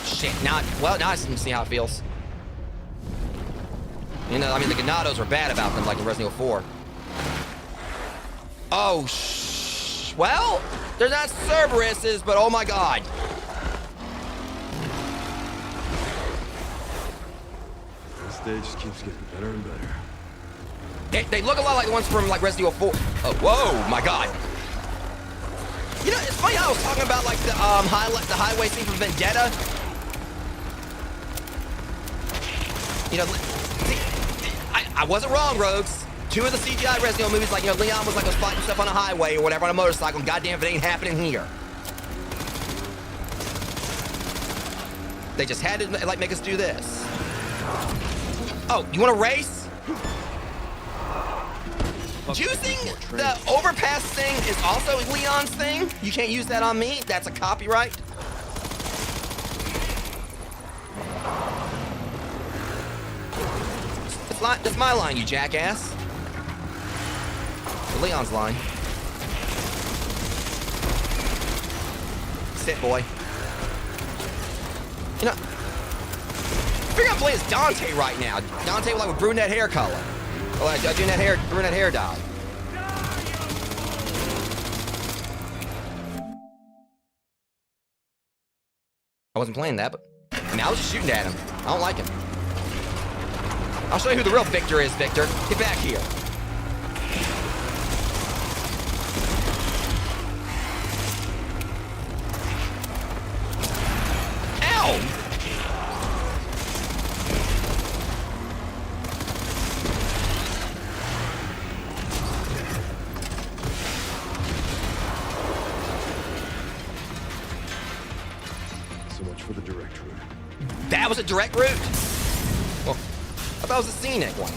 A: Shit, now I can see how it feels. You know, I mean, the Ganados were bad about them, like in Resident Evil 4. Oh, well, they're not Cerberuses, but oh my god.
B: This stage just keeps getting better and better.
A: They look a lot like the ones from, like, Resident Evil 4. Oh, whoa, my god. You know, it's funny how I was talking about, like, the highway scene from Vendetta. You know, see, I wasn't wrong, Rogues. 2 of the CGI Resident Evil movies, like, Leon was, like, was fighting stuff on a highway or whatever on a motorcycle. Goddamn if it ain't happening here. They just had to, like, make us do this. Oh, you want to race? Using the overpass thing is also Leon's thing. You can't use that on me. That's a copyright. That's my line, you jackass. Leon's line. Sit, boy. You know, I figure I'm playing as Dante right now. Dante with like a brunette hair color. Oh, I doing that hair, brunette hair dye. I wasn't playing that, but I mean, I was just shooting at him. I don't like him. I'll show you who the real Victor is, Victor. Get back here. Ow!
B: So much for the direct route.
A: That was a direct route? Well, I thought it was a scenic one.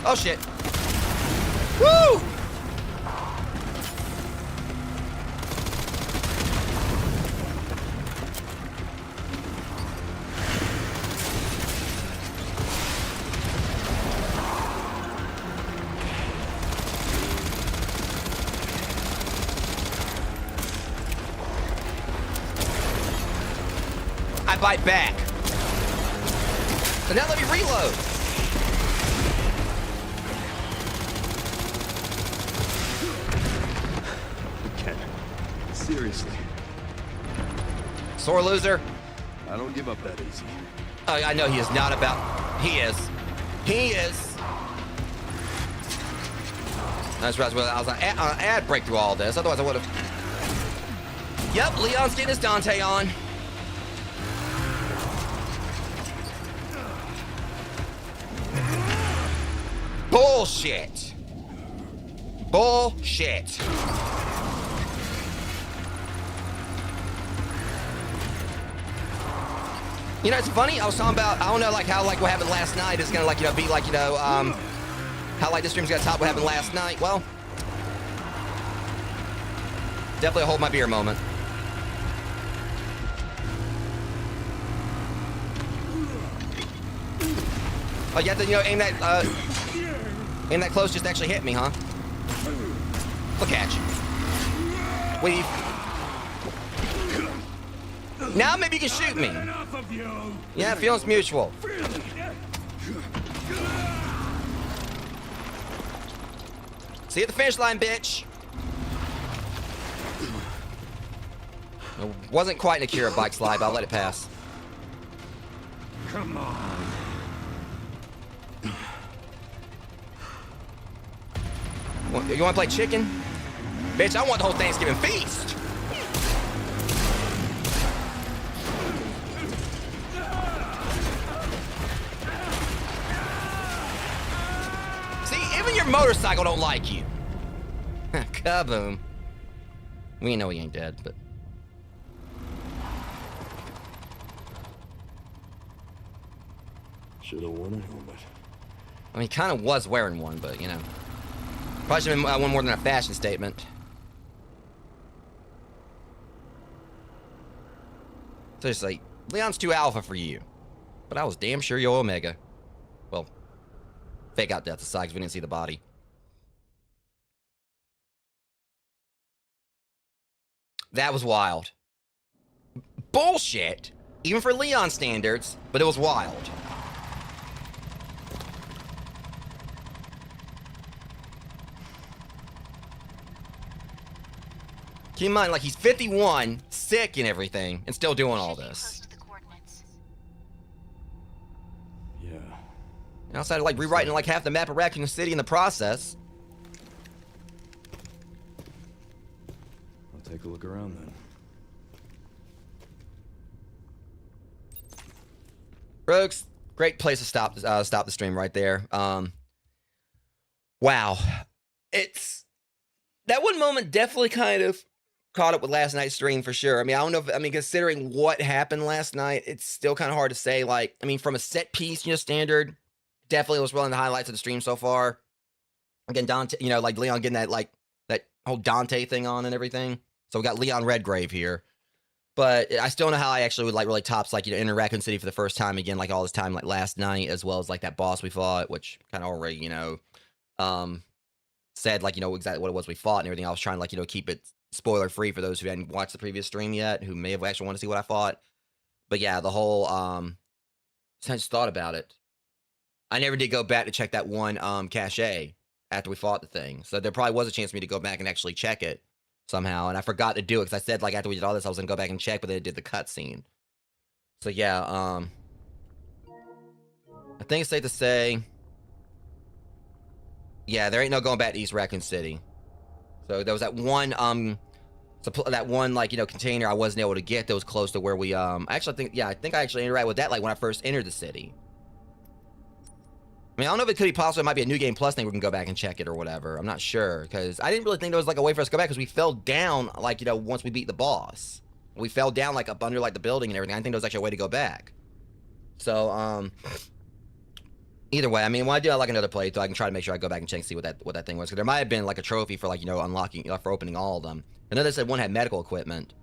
A: Oh shit. Woo! I bite back. So now let me reload.
B: Okay. Seriously.
A: Sore loser.
B: I don't give up that easy.
A: Oh, I know he is not about. He is. He is. That's right. I was like, I had to break through all this. Otherwise, I would have. Yep, Leon's getting his Dante on. Bullshit. Bullshit. You know, it's funny. I was talking about, I don't know, like, how, like, what happened last night is gonna, like, you know, be like, you know, how, like, this stream's gonna top what happened last night. Well, definitely a hold my beer moment. Oh, you have to, you know, aim that close just to actually hit me, huh? Look at you. Weave. Now maybe you can shoot me. Yeah, feeling's mutual. See you at the finish line, bitch. It wasn't quite an Akira bike slide, but I'll let it pass.
B: Come on.
A: You want to play chicken? Bitch, I want the whole Thanksgiving feast. See, even your motorcycle don't like you. Kaboom. We know he ain't dead, but...
B: Should have worn a helmet.
A: I mean, he kind of was wearing one, but, you know. Probably should have been one more than a fashion statement. So it's like, Leon's too alpha for you. But I was damn sure you're Omega. Well, fake out death aside, because we didn't see the body. That was wild. Bullshit! Even for Leon standards, but it was wild. Keep in mind, like, he's 51, sick and everything, and still doing all this.
B: Yeah.
A: And outside of, like, rewriting, like, half the map of Raccoon City in the process.
B: I'll take a look around then.
A: Rogues, great place to stop the stream right there. Wow. It's... That one moment definitely kind of caught up with last night's stream for sure. I mean, I don't know if, I mean, considering what happened last night, it's still kind of hard to say. Like, I mean, from a set piece, you know, standard, definitely was one of the highlights of the stream so far. Again, Dante, you know, like Leon getting that, like, that whole Dante thing on and everything. So we got Leon Redgrave here. But I still don't know how I actually would, like, really tops, like, you know, enter Raccoon City for the first time again, like, all this time, like, last night, as well as, like, that boss we fought, which kind of already, you know, said, like, you know, exactly what it was we fought and everything. I was trying to, like, you know, keep it spoiler free for those who hadn't watched the previous stream yet, who may have actually wanted to see what I fought. But yeah, the whole I just thought about it. I never did go back to check that one cache after we fought the thing. So there probably was a chance for me to go back and actually check it somehow. And I forgot to do it because I said, like, after we did all this, I was gonna go back and check, but then it did the cutscene. So yeah, I think it's safe to say, yeah, there ain't no going back to East Raccoon City. So there was that one, that one, like, you know, container I wasn't able to get that was close to where we, actually, I think I actually interacted with that, like, when I first entered the city. I mean, I don't know if it could be possible. It might be a New Game Plus thing. We can go back and check it or whatever. I'm not sure, because I didn't really think there was, like, a way for us to go back, because we fell down, like, you know, once we beat the boss. We fell down, like, up under, like, the building and everything. I didn't think there was actually a way to go back. So, either way, I mean, when I do like another playthrough, I can try to make sure I go back and check and see what that thing was. Because there might have been, like, a trophy for, like, you know, unlocking, for opening all of them. I know they said one had medical equipment.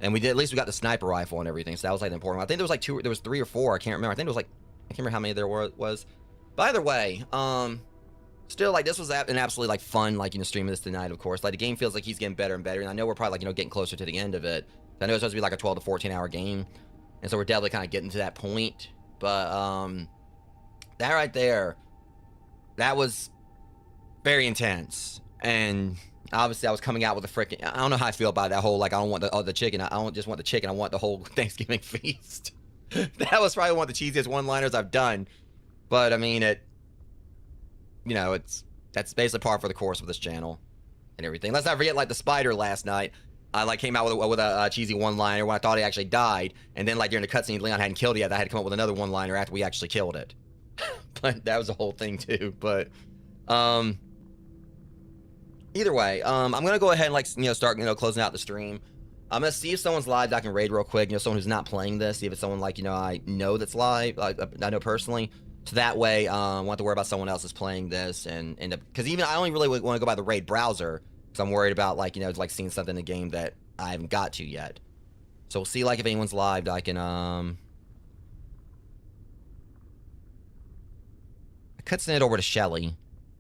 A: And we did, at least we got the sniper rifle and everything. So that was, like, the important one. I think there was, like, there was 3 or 4. I can't remember. I think it was, like, I can't remember how many there was. But either way, still, like, this was an absolutely, like, fun, like, you know, stream of this tonight, of course. Like, the game feels like he's getting better and better. And I know we're probably, like, you know, getting closer to the end of it. I know it's supposed to be, like, a 12 to 14 hour game. And so we're definitely kind of getting to that point. But, that right there, that was very intense. And obviously I was coming out with a freaking, I don't know how I feel about that whole, like, I don't want the chicken. I don't just want the chicken. I want the whole Thanksgiving feast. That was probably one of the cheesiest one-liners I've done. But, I mean, you know, that's basically par for the course with this channel and everything. Let's not forget, like, the spider last night. I, like, came out with a cheesy one-liner when I thought he actually died. And then, like, during the cutscene, Leon hadn't killed it yet. I had to come up with another one-liner after we actually killed it. But that was the whole thing, too. But, either way, I'm going to go ahead and, like, you know, start, you know, closing out the stream. I'm going to see if someone's live that I can raid real quick. You know, someone who's not playing this. See if it's someone, like, you know, I know that's live. Like, I know personally. So that way, I won't have to worry about someone else is playing this. And end up, because even I only really want to go by the raid browser. Because I'm worried about, like, you know, like, seeing something in the game that I haven't got to yet. So we'll see, like, if anyone's live, I can, I could send it over to Shelly.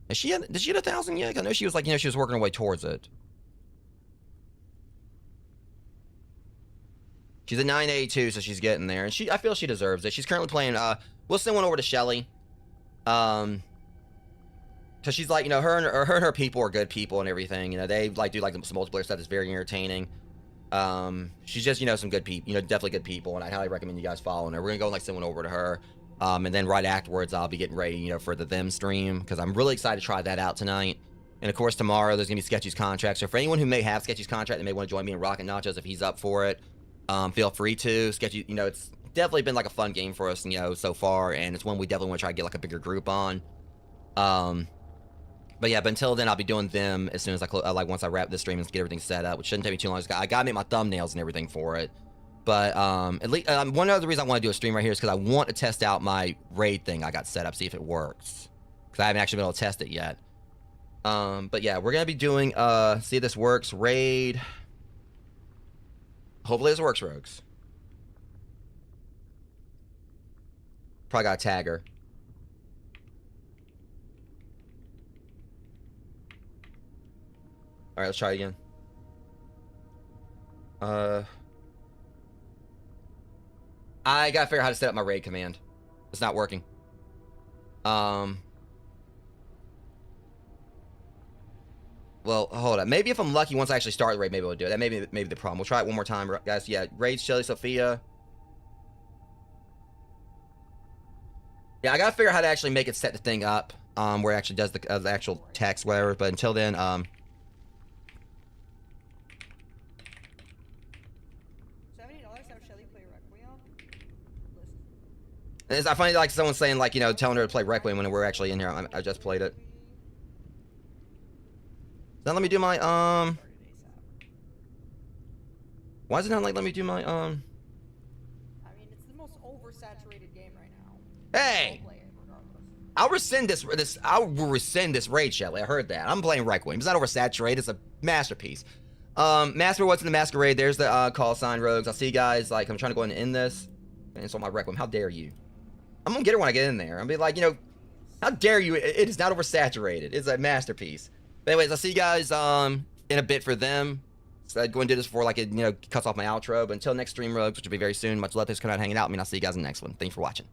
A: Did she hit 1,000 yet? I know she was, like, you know, she was working her way towards it. She's at 982, so she's getting there. And I feel she deserves it. She's currently playing, we'll send one over to Shelly. Because she's, like, you know, her and her people are good people and everything. You know, they, like, do, like, some multiplayer stuff that's very entertaining. She's just, you know, some good people, you know, definitely good people, and I highly recommend you guys following her. We're gonna go and like send one over to her, and then right afterwards I'll be getting ready, you know, for the them stream, because I'm really excited to try that out tonight. And of course tomorrow there's gonna be Sketchy's contract. So for anyone who may have Sketchy's contract and may want to join me in Rocket Nachos, if he's up for it, feel free to. Sketchy, you know, it's definitely been like a fun game for us, you know, so far, and it's one we definitely want to try to get like a bigger group on. But yeah, but until then, I'll be doing them as soon as like once I wrap this stream and get everything set up, which shouldn't take me too long. I gotta make my thumbnails and everything for it. But at least one other reason I want to do a stream right here is because I want to test out my raid thing I got set up, see if it works, because I haven't actually been able to test it yet. But yeah, we're gonna be doing see if this works. Raid. Hopefully this works, Rogues. Probably gotta tag her. Alright, let's try again. I gotta figure out how to set up my raid command. It's not working. Well, hold on. Maybe if I'm lucky, once I actually start the raid, maybe we'll do it. That may be the problem. We'll try it one more time, guys. Yeah, raid Shelly Sophia. Yeah, I gotta figure out how to actually make it set the thing up, where it actually does the actual text, whatever. But until then, I find like someone saying like, you know, telling her to play Requiem when we're actually in here. I just played it. Now let me do my Why is it not like let me do my
D: I mean, it's the most oversaturated game right now.
A: Hey! I'll rescind this. I will rescind this raid, Shelly. I heard that. I'm playing Requiem. It's not oversaturated. It's a masterpiece. Master, what's in the masquerade? There's the call sign, Rogues. I'll see you guys. Like, I'm trying to go ahead and end this. And it's on my Requiem. How dare you? I'm gonna get her when I get in there. I'm gonna be like, you know, how dare you? It is not oversaturated. It's a masterpiece. But anyways, I'll see you guys in a bit for them. So I'd go and do this before like it, you know, cuts off my outro. But until next stream, Rogues, which will be very soon. Much love. Thanks for coming out and hanging out. I mean, I'll see you guys in the next one. Thanks for watching.